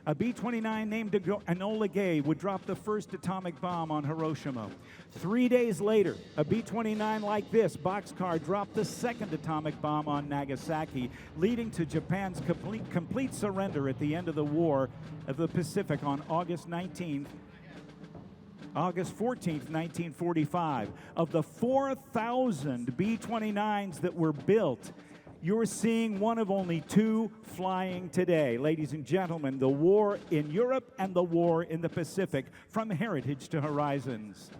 a B-29 named Enola Gay would drop the first atomic bomb on Hiroshima. 3 days later, a B-29 like this boxcar dropped the second atomic bomb on Nagasaki, leading to Japan's complete surrender at the end of the War of the Pacific on August 14th, 1945. Of the 4,000 B-29s that were built, you're seeing one of only 2 flying today. Ladies and gentlemen, the war in Europe and the war in the Pacific, from heritage to horizons.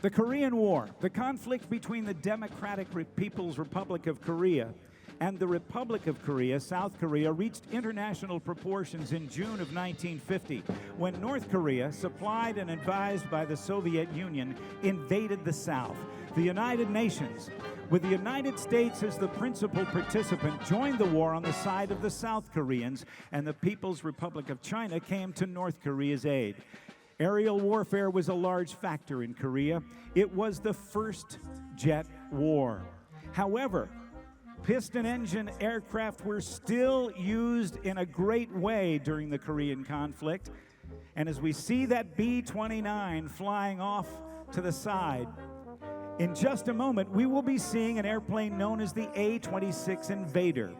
The Korean War, the conflict between the Democratic People's Republic of Korea and the Republic of Korea, South Korea, reached international proportions in June of 1950, when North Korea, supplied and advised by the Soviet Union, invaded the South. The United Nations, with the United States as the principal participant, joined the war on the side of the South Koreans, and the People's Republic of China came to North Korea's aid. Aerial warfare was a large factor in Korea. It was the first jet war. However, piston engine aircraft were still used in a great way during the Korean conflict. And as we see that B-29 flying off to the side, in just a moment, we will be seeing an airplane known as the A-26 Invader.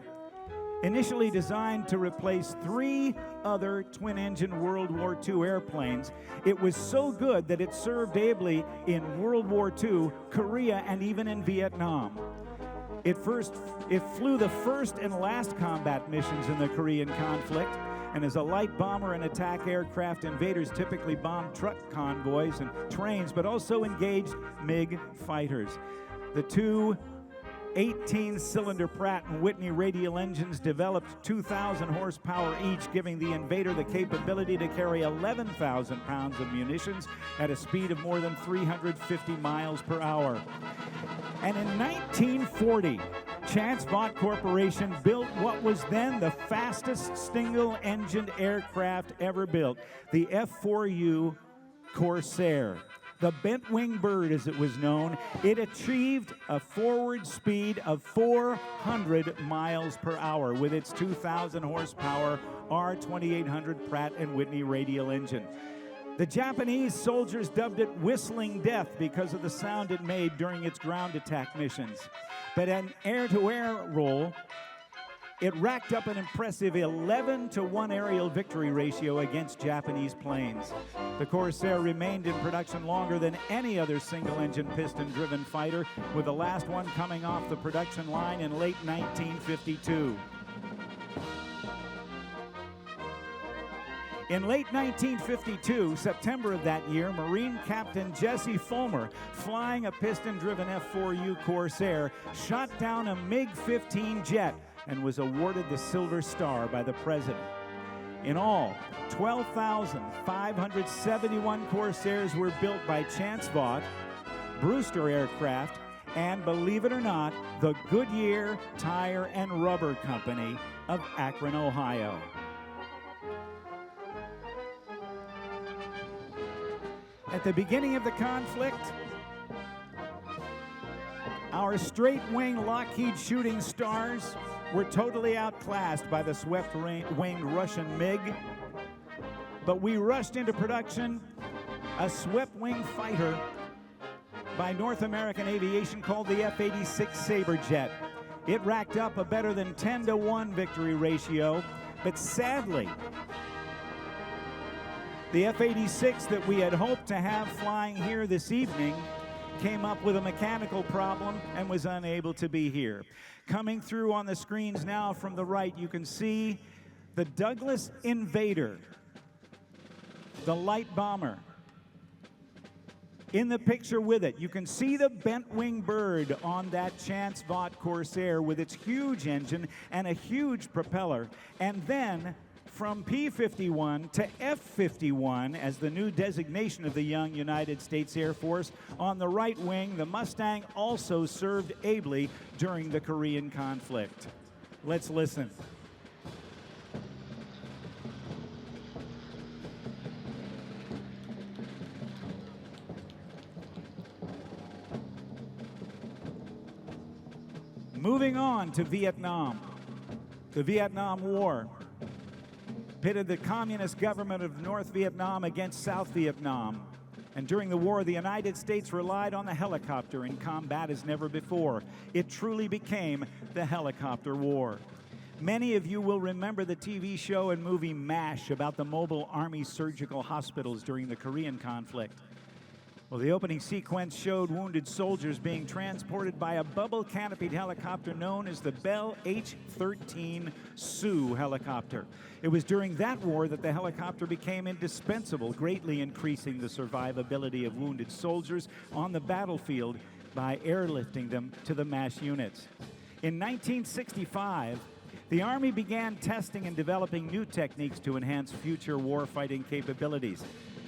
Initially designed to replace 3 other twin-engine World War II airplanes, it was so good that it served ably in World War II, Korea, and even in Vietnam. It flew the first and last combat missions in the Korean conflict, and as a light bomber and attack aircraft, Invaders typically bombed truck convoys and trains, but also engaged MiG fighters. The 2 18-cylinder Pratt & Whitney radial engines developed 2,000 horsepower each, giving the Invader the capability to carry 11,000 pounds of munitions at a speed of more than 350 miles per hour. And in 1940, Chance Vought Corporation built what was then the fastest single-engined aircraft ever built, the F-4U Corsair. The bent wing bird, as it was known, it achieved a forward speed of 400 miles per hour with its 2,000 horsepower R2800 Pratt & Whitney radial engine. The Japanese soldiers dubbed it Whistling Death because of the sound it made during its ground attack missions. But an air-to-air role, it racked up an impressive 11-to-1 aerial victory ratio against Japanese planes. The Corsair remained in production longer than any other single-engine piston-driven fighter, with the last one coming off the production line in late 1952. In late 1952, September of that year, Marine Captain Jesse Fulmer, flying a piston-driven F-4U Corsair, shot down a MiG-15 jet and was awarded the Silver Star by the President. In all, 12,571 Corsairs were built by Chance Vought, Brewster Aircraft, and, believe it or not, the Goodyear Tire and Rubber Company of Akron, Ohio. At the beginning of the conflict, our straight-wing Lockheed Shooting Stars were totally outclassed by the swept-winged Russian MiG, but we rushed into production a swept-wing fighter by North American Aviation called the F-86 Saberjet. It racked up a better than 10-to-1 victory ratio, but sadly, the F-86 that we had hoped to have flying here this evening came up with a mechanical problem and was unable to be here. Coming through on the screens now from the right, you can see the Douglas Invader, the light bomber. In the picture with it, you can see the bent wing bird on that Chance Vought Corsair with its huge engine and a huge propeller. And then from P-51 to F-51 as the new designation of the young United States Air Force. On the right wing, the Mustang also served ably during the Korean conflict. Let's listen. Moving on to Vietnam. The Vietnam War pitted the communist government of North Vietnam against South Vietnam. And during the war, the United States relied on the helicopter in combat as never before. It truly became the helicopter war. Many of you will remember the TV show and movie MASH about the mobile Army surgical hospitals during the Korean conflict. Well, the opening sequence showed wounded soldiers being transported by a bubble-canopied helicopter known as the Bell H-13 Sioux helicopter. It was during that war that the helicopter became indispensable, greatly increasing the survivability of wounded soldiers on the battlefield by airlifting them to the MASH units. In 1965, the Army began testing and developing new techniques to enhance future warfighting capabilities.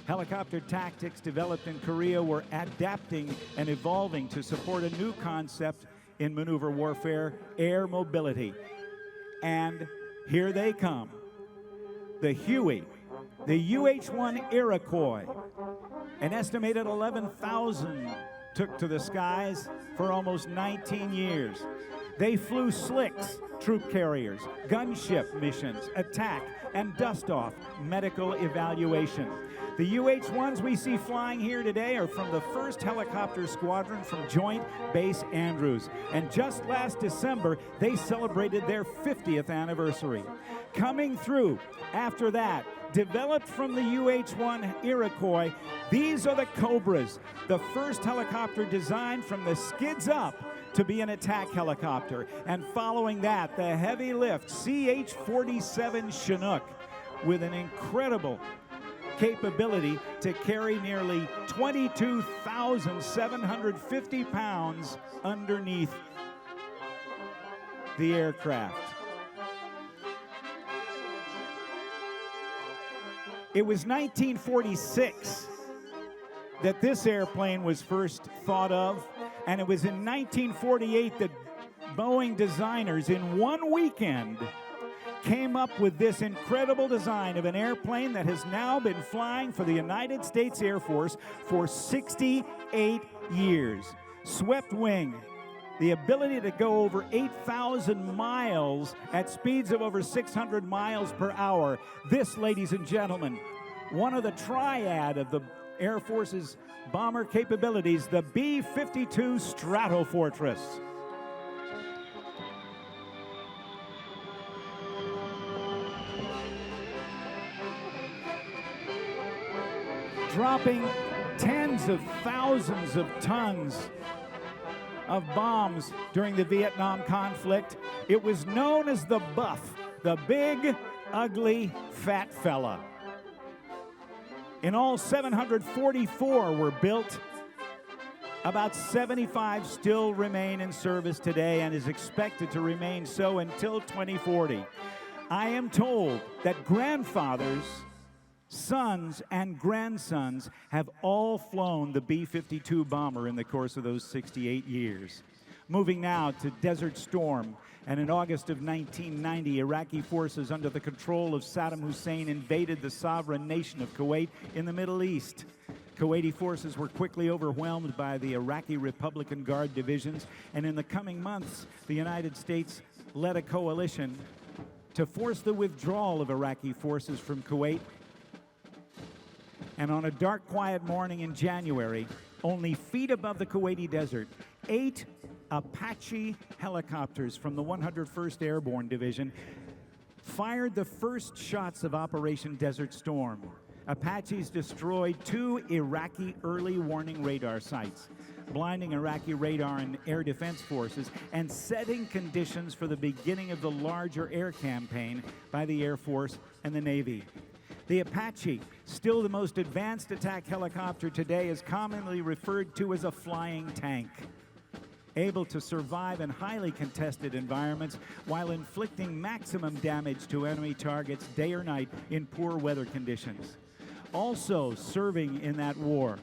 Helicopter tactics developed in Korea were adapting and evolving to support a new concept in maneuver warfare, air mobility. And here they come. The Huey, the UH-1 Iroquois. An estimated 11,000 took to the skies for almost 19 years. They flew slicks, troop carriers, gunship missions, attack, and dust-off medical evaluation. The UH-1s we see flying here today are from the 1st Helicopter Squadron from Joint Base Andrews. And just last December, they celebrated their 50th anniversary. Coming through after that, developed from the UH-1 Iroquois, these are the Cobras, the first helicopter designed from the skids up to be an attack helicopter. And following that, the heavy lift CH-47 Chinook with an incredible capability to carry nearly 22,750 pounds underneath the aircraft. It was 1946 that this airplane was first thought of, and it was in 1948 that Boeing designers in one weekend came up with this incredible design of an airplane that has now been flying for the United States Air Force for 68 years. Swept wing, the ability to go over 8,000 miles at speeds of over 600 miles per hour. This, ladies and gentlemen, one of the triad of the Air Force's bomber capabilities, the B-52 Stratofortress. Dropping tens of thousands of tons of bombs during the Vietnam conflict. It was known as the Buff, the big, ugly, fat fella. In all, 744 were built. About 75 still remain in service today and is expected to remain so until 2040. I am told that grandfathers, sons, and grandsons have all flown the B-52 bomber in the course of those 68 years. Moving now to Desert Storm, and in August of 1990, Iraqi forces under the control of Saddam Hussein invaded the sovereign nation of Kuwait in the Middle East. Kuwaiti forces were quickly overwhelmed by the Iraqi Republican Guard divisions, and in the coming months, the United States led a coalition to force the withdrawal of Iraqi forces from Kuwait. And on a dark, quiet morning in January, only feet above the Kuwaiti desert, 8 Apache helicopters from the 101st Airborne Division fired the first shots of Operation Desert Storm. Apaches destroyed 2 Iraqi early warning radar sites, blinding Iraqi radar and air defense forces and setting conditions for the beginning of the larger air campaign by the Air Force and the Navy. The Apache, still the most advanced attack helicopter today, is commonly referred to as a flying tank, able to survive in highly contested environments while inflicting maximum damage to enemy targets day or night in poor weather conditions. Also serving in that war,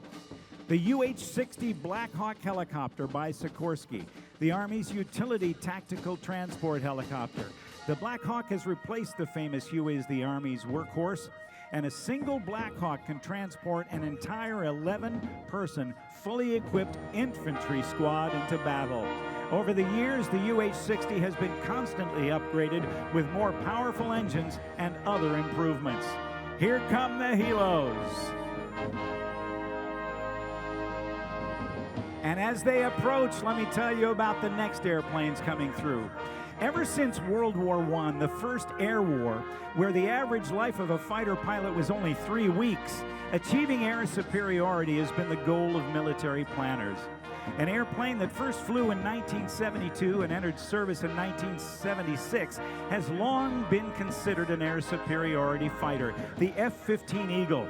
the UH-60 Black Hawk helicopter by Sikorsky, the Army's utility tactical transport helicopter. The Black Hawk has replaced the famous Huey as the Army's workhorse, and a single Black Hawk can transport an entire 11-person, fully equipped infantry squad into battle. Over the years, the UH-60 has been constantly upgraded with more powerful engines and other improvements. Here come the helos. And as they approach, let me tell you about the next airplanes coming through. Ever since World War I, the first air war, where the average life of a fighter pilot was only 3 weeks, achieving air superiority has been the goal of military planners. An airplane that first flew in 1972 and entered service in 1976 has long been considered an air superiority fighter, the F-15 Eagle.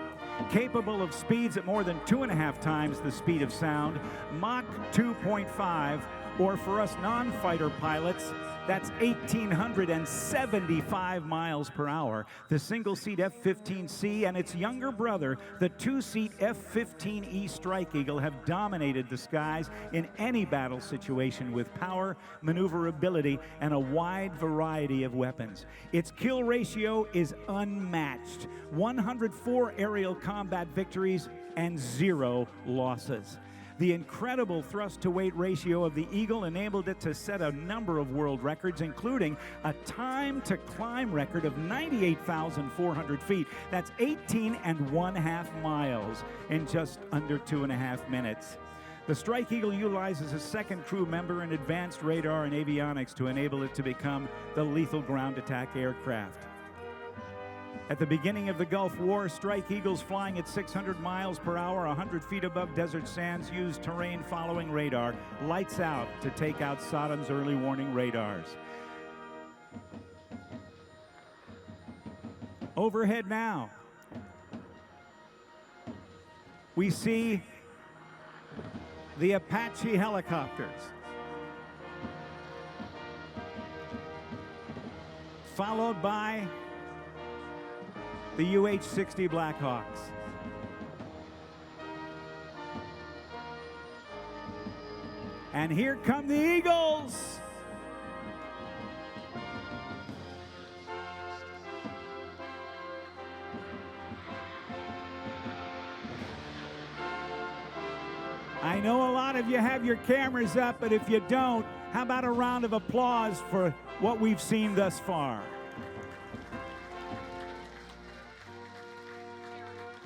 Capable of speeds at more than 2.5 times the speed of sound, Mach 2.5, or for us non-fighter pilots, that's 1,875 miles per hour. The single-seat F-15C and its younger brother, the two-seat F-15E Strike Eagle, have dominated the skies in any battle situation with power, maneuverability, and a wide variety of weapons. Its kill ratio is unmatched. 104 aerial combat victories and 0 losses. The incredible thrust-to-weight ratio of the Eagle enabled it to set a number of world records, including a time-to-climb record of 98,400 feet. That's 18.5 miles in just under 2.5 minutes. The Strike Eagle utilizes a second crew member and advanced radar and avionics to enable it to become the lethal ground attack aircraft. At the beginning of the Gulf War, Strike Eagles flying at 600 miles per hour, 100 feet above desert sands, used terrain-following radar, lights out, to take out Saddam's early warning radars. Overhead now, we see the Apache helicopters, followed by the UH-60 Blackhawks. And here come the Eagles. I know a lot of you have your cameras up, but if you don't, how about a round of applause for what we've seen thus far?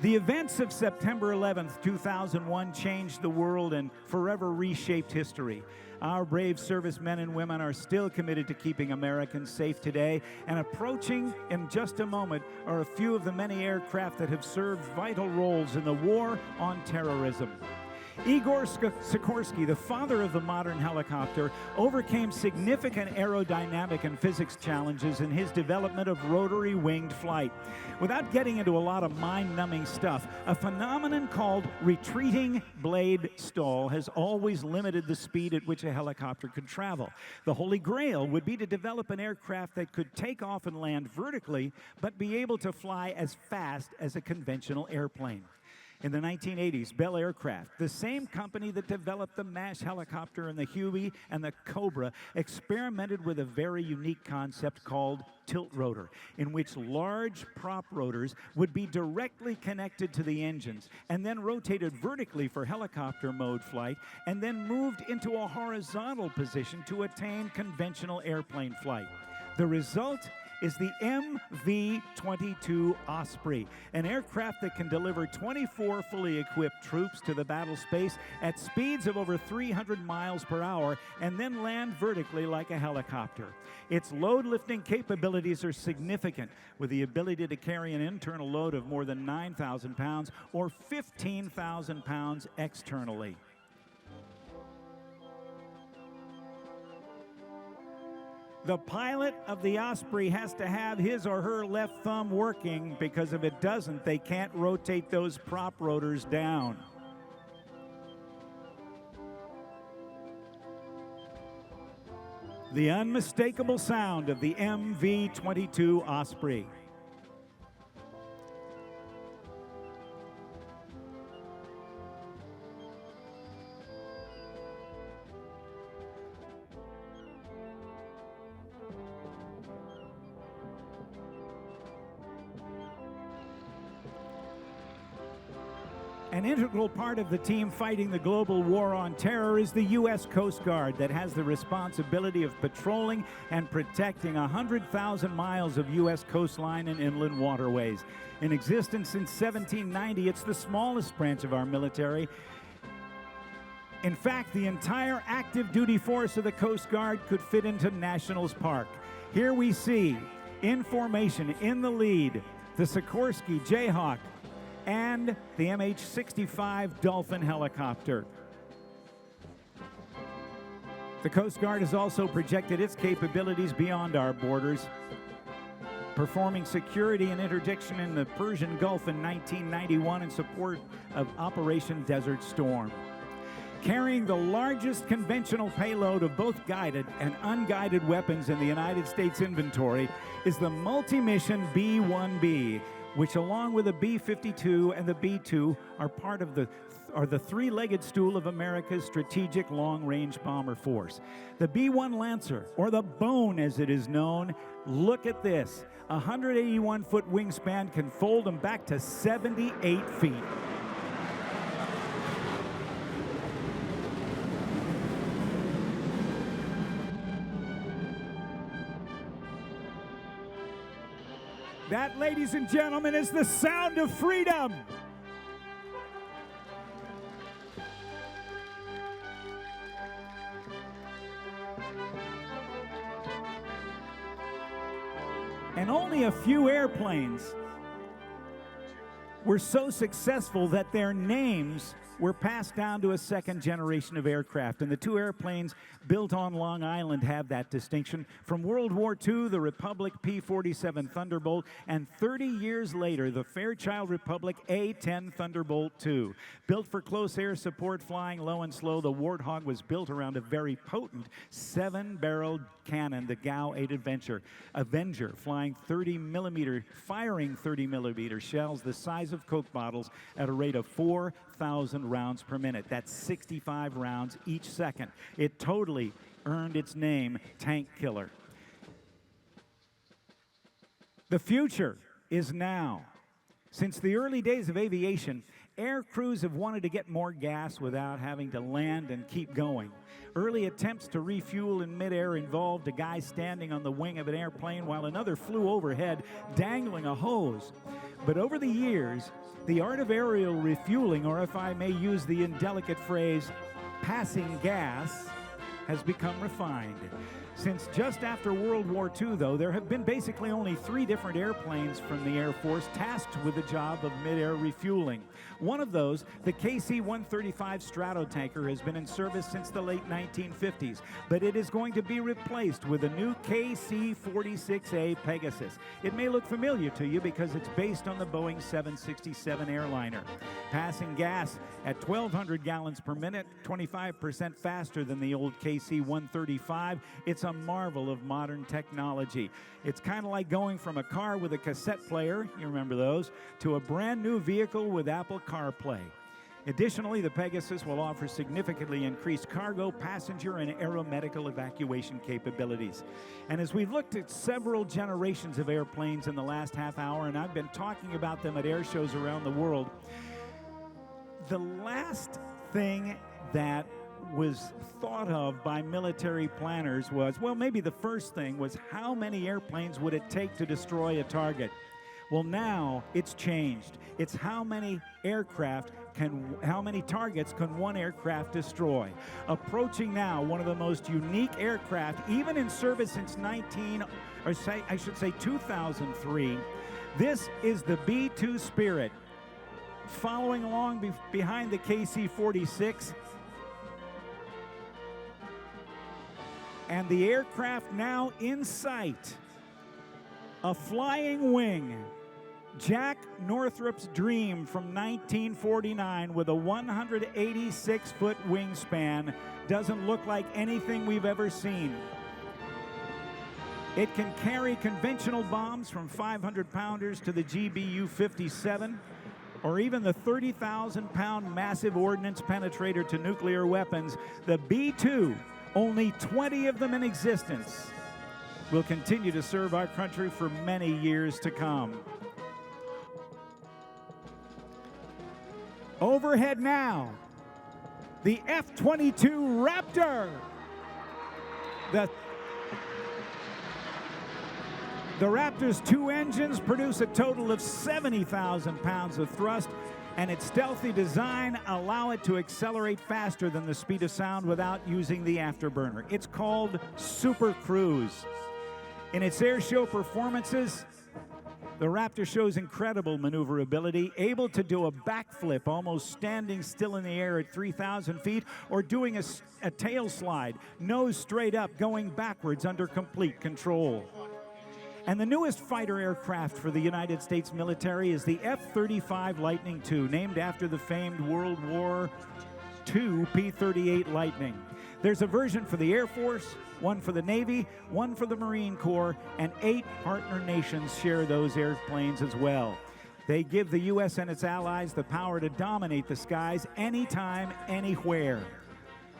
The events of September 11th, 2001 changed the world and forever reshaped history. Our brave servicemen and women are still committed to keeping Americans safe today, and approaching in just a moment are a few of the many aircraft that have served vital roles in the war on terrorism. Igor Sikorsky, the father of the modern helicopter, overcame significant aerodynamic and physics challenges in his development of rotary winged flight. Without getting into a lot of mind-numbing stuff, a phenomenon called retreating blade stall has always limited the speed at which a helicopter could travel. The Holy Grail would be to develop an aircraft that could take off and land vertically, but be able to fly as fast as a conventional airplane. In the 1980s, Bell Aircraft, the same company that developed the MASH helicopter and the Huey and the Cobra, experimented with a very unique concept called tilt rotor, in which large prop rotors would be directly connected to the engines and then rotated vertically for helicopter mode flight and then moved into a horizontal position to attain conventional airplane flight. The result is the MV-22 Osprey, an aircraft that can deliver 24 fully equipped troops to the battle space at speeds of over 300 miles per hour and then land vertically like a helicopter. Its load-lifting capabilities are significant, with the ability to carry an internal load of more than 9,000 pounds or 15,000 pounds externally. The pilot of the Osprey has to have his or her left thumb working, because if it doesn't, they can't rotate those prop rotors down. The unmistakable sound of the MV-22 Osprey. An integral part of the team fighting the global war on terror is the U.S. Coast Guard, that has the responsibility of patrolling and protecting 100,000 miles of U.S. coastline and inland waterways. In existence since 1790, it's the smallest branch of our military. In fact, the entire active duty force of the Coast Guard could fit into Nationals Park. Here we see, in formation, in the lead, the Sikorsky Jayhawk and the MH-65 Dolphin helicopter. The Coast Guard has also projected its capabilities beyond our borders, performing security and interdiction in the Persian Gulf in 1991 in support of Operation Desert Storm. Carrying the largest conventional payload of both guided and unguided weapons in the United States inventory is the multi-mission B-1B, which along with the B-52 and the B-2 are part of the three-legged stool of America's strategic long-range bomber force. The B-1 Lancer, or the Bone as it is known, look at this. A 181-foot wingspan can fold them back to 78 feet. That, ladies and gentlemen, is the sound of freedom. And only a few airplanes were so successful that their names were passed down to a second generation of aircraft. And the two airplanes built on Long Island have that distinction. From World War II, the Republic P-47 Thunderbolt, and 30 years later, the Fairchild Republic A-10 Thunderbolt II. Built for close air support, flying low and slow, the Warthog was built around a very potent 7-barreled cannon, the GAU-8 Avenger, firing 30-millimeter shells the size of Coke bottles at a rate of 4,000 rounds per minute. That's 65 rounds each second. It totally earned its name, Tank Killer. The future is now. Since the early days of aviation, air crews have wanted to get more gas without having to land and keep going. Early attempts to refuel in midair involved a guy standing on the wing of an airplane while another flew overhead, dangling a hose. But over the years, the art of aerial refueling, or if I may use the indelicate phrase, passing gas, has become refined. Since just after World War II, though, there have been basically only 3 different airplanes from the Air Force tasked with the job of mid-air refueling. One of those, the KC-135 Stratotanker, has been in service since the late 1950s, but it is going to be replaced with a new KC-46A Pegasus. It may look familiar to you because it's based on the Boeing 767 airliner. Passing gas at 1,200 gallons per minute, 25% faster than the old KC-135. It's a marvel of modern technology. It's kind of like going from a car with a cassette player, you remember those, to a brand new vehicle with Apple CarPlay. Additionally, the Pegasus will offer significantly increased cargo, passenger, and aeromedical evacuation capabilities. And as we've looked at several generations of airplanes in the last half hour, and I've been talking about them at air shows around the world, the last thing that was thought of by military planners was, well, maybe the first thing was, how many airplanes would it take to destroy a target? Well, now it's changed. It's how many targets can one aircraft destroy? Approaching now one of the most unique aircraft, even in service since 2003. This is the B-2 Spirit. Following along behind the KC-46, And the aircraft now in sight. A flying wing. Jack Northrop's dream from 1949 with a 186-foot wingspan doesn't look like anything we've ever seen. It can carry conventional bombs from 500-pounders to the GBU-57, or even the 30,000-pound massive ordnance penetrator to nuclear weapons. The B-2, only 20 of them in existence, will continue to serve our country for many years to come. Overhead now, the F-22 Raptor. The Raptor's 2 engines produce a total of 70,000 pounds of thrust, and its stealthy design allow it to accelerate faster than the speed of sound without using the afterburner. It's called Super Cruise. In its air show performances, the Raptor shows incredible maneuverability, able to do a backflip almost standing still in the air at 3,000 feet, or doing a tail slide, nose straight up, going backwards under complete control. And the newest fighter aircraft for the United States military is the F-35 Lightning II, named after the famed World War II P-38 Lightning. There's a version for the Air Force, one for the Navy, one for the Marine Corps, and 8 partner nations share those airplanes as well. They give the U.S. and its allies the power to dominate the skies anytime, anywhere.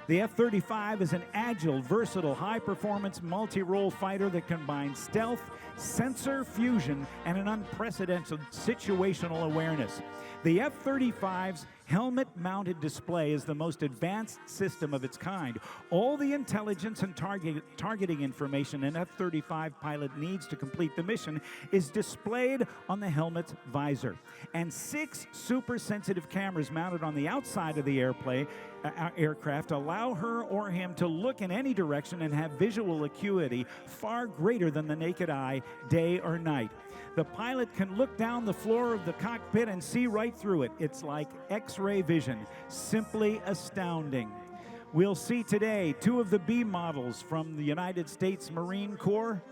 The F-35 is an agile, versatile, high-performance, multi-role fighter that combines stealth, sensor fusion, and an unprecedented situational awareness. The F-35's helmet-mounted display is the most advanced system of its kind. All the intelligence and targeting information an F-35 pilot needs to complete the mission is displayed on the helmet's visor. And 6 super-sensitive cameras mounted on the outside of the aircraft allow her or him to look in any direction and have visual acuity far greater than the naked eye, day or night. The pilot can look down the floor of the cockpit and see right through it. It's like X-ray vision, simply astounding. We'll see today 2 of the B models from the United States Marine Corps.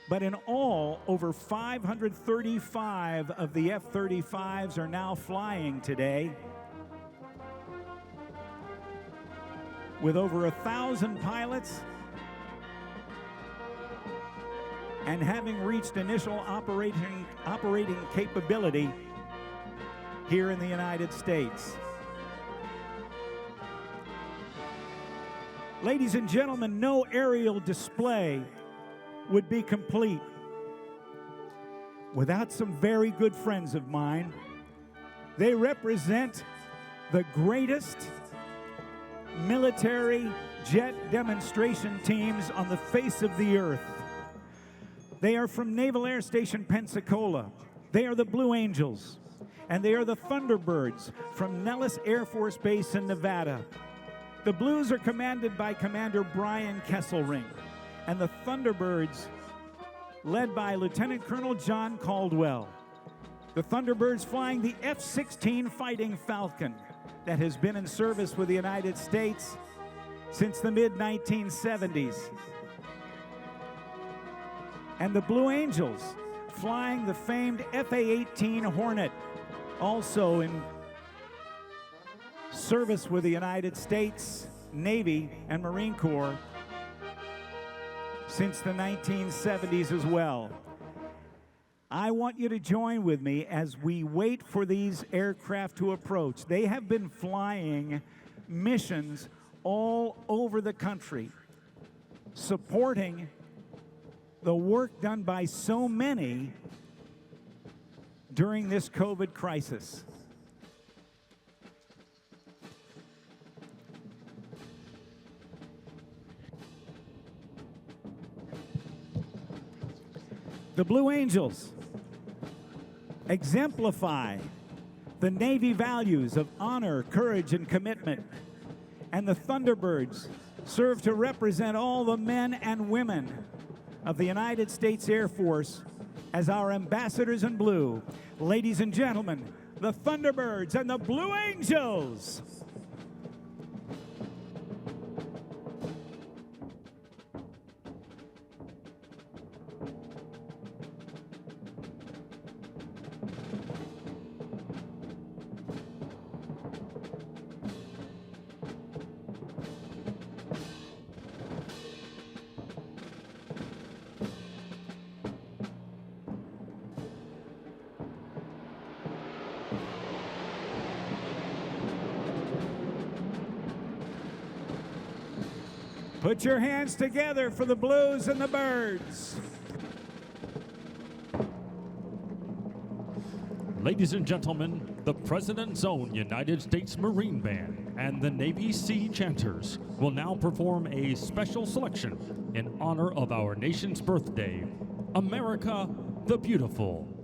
But in all, over 535 of the F-35s are now flying today, with over 1,000 pilots and having reached initial operating capability here in the United States. Ladies and gentlemen, no aerial display would be complete without some very good friends of mine. They represent the greatest military jet demonstration teams on the face of the earth. They are from Naval Air Station Pensacola. They are the Blue Angels, and they are the Thunderbirds from Nellis Air Force Base in Nevada. The Blues are commanded by Commander Brian Kesselring, and the Thunderbirds led by Lieutenant Colonel John Caldwell. The Thunderbirds flying the F-16 Fighting Falcon that has been in service with the United States since the mid-1970s. And the Blue Angels flying the famed FA-18 Hornet, also in service with the United States Navy and Marine Corps since the 1970s as well. I want you to join with me as we wait for these aircraft to approach. They have been flying missions all over the country, supporting the work done by so many during this COVID crisis. The Blue Angels exemplify the Navy values of honor, courage, and commitment. And the Thunderbirds serve to represent all the men and women of the United States Air Force as our ambassadors in blue. Ladies and gentlemen, the Thunderbirds and the Blue Angels. Put your hands together for the Blues and the Birds. Ladies and gentlemen, the President's Own United States Marine Band and the Navy Sea Chanters will now perform a special selection in honor of our nation's birthday, America the Beautiful.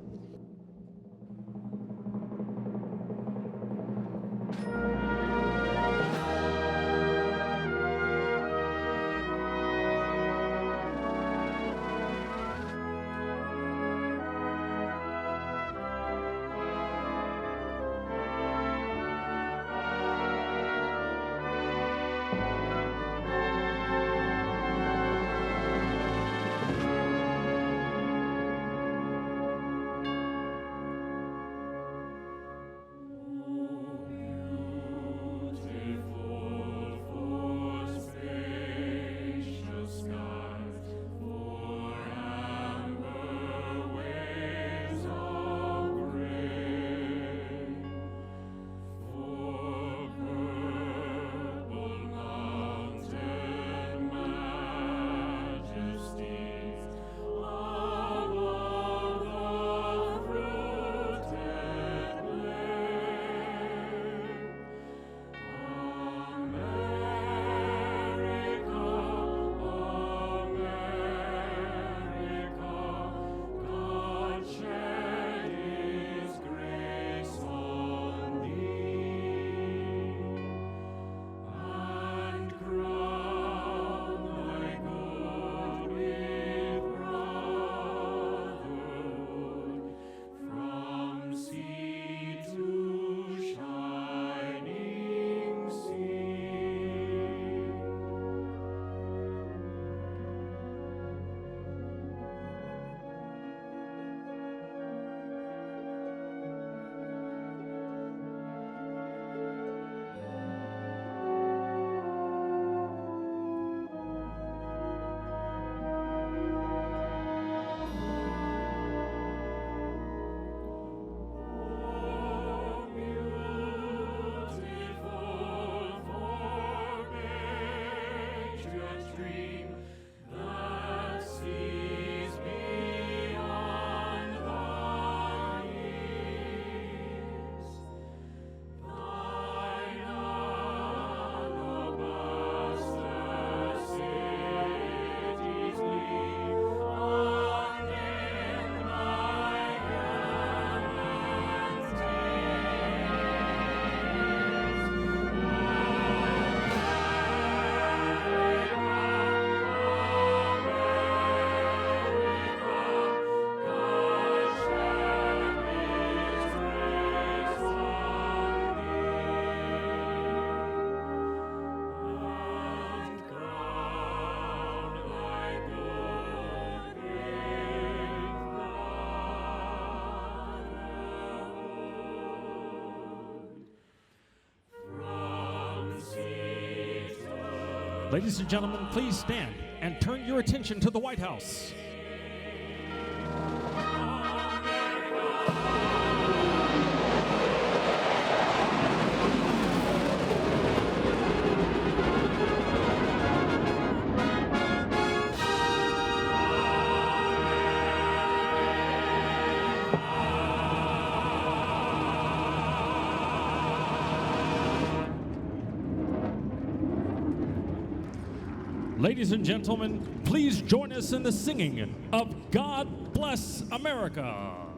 Ladies and gentlemen, please stand and turn your attention to the White House. Ladies and gentlemen, please join us in the singing of God Bless America.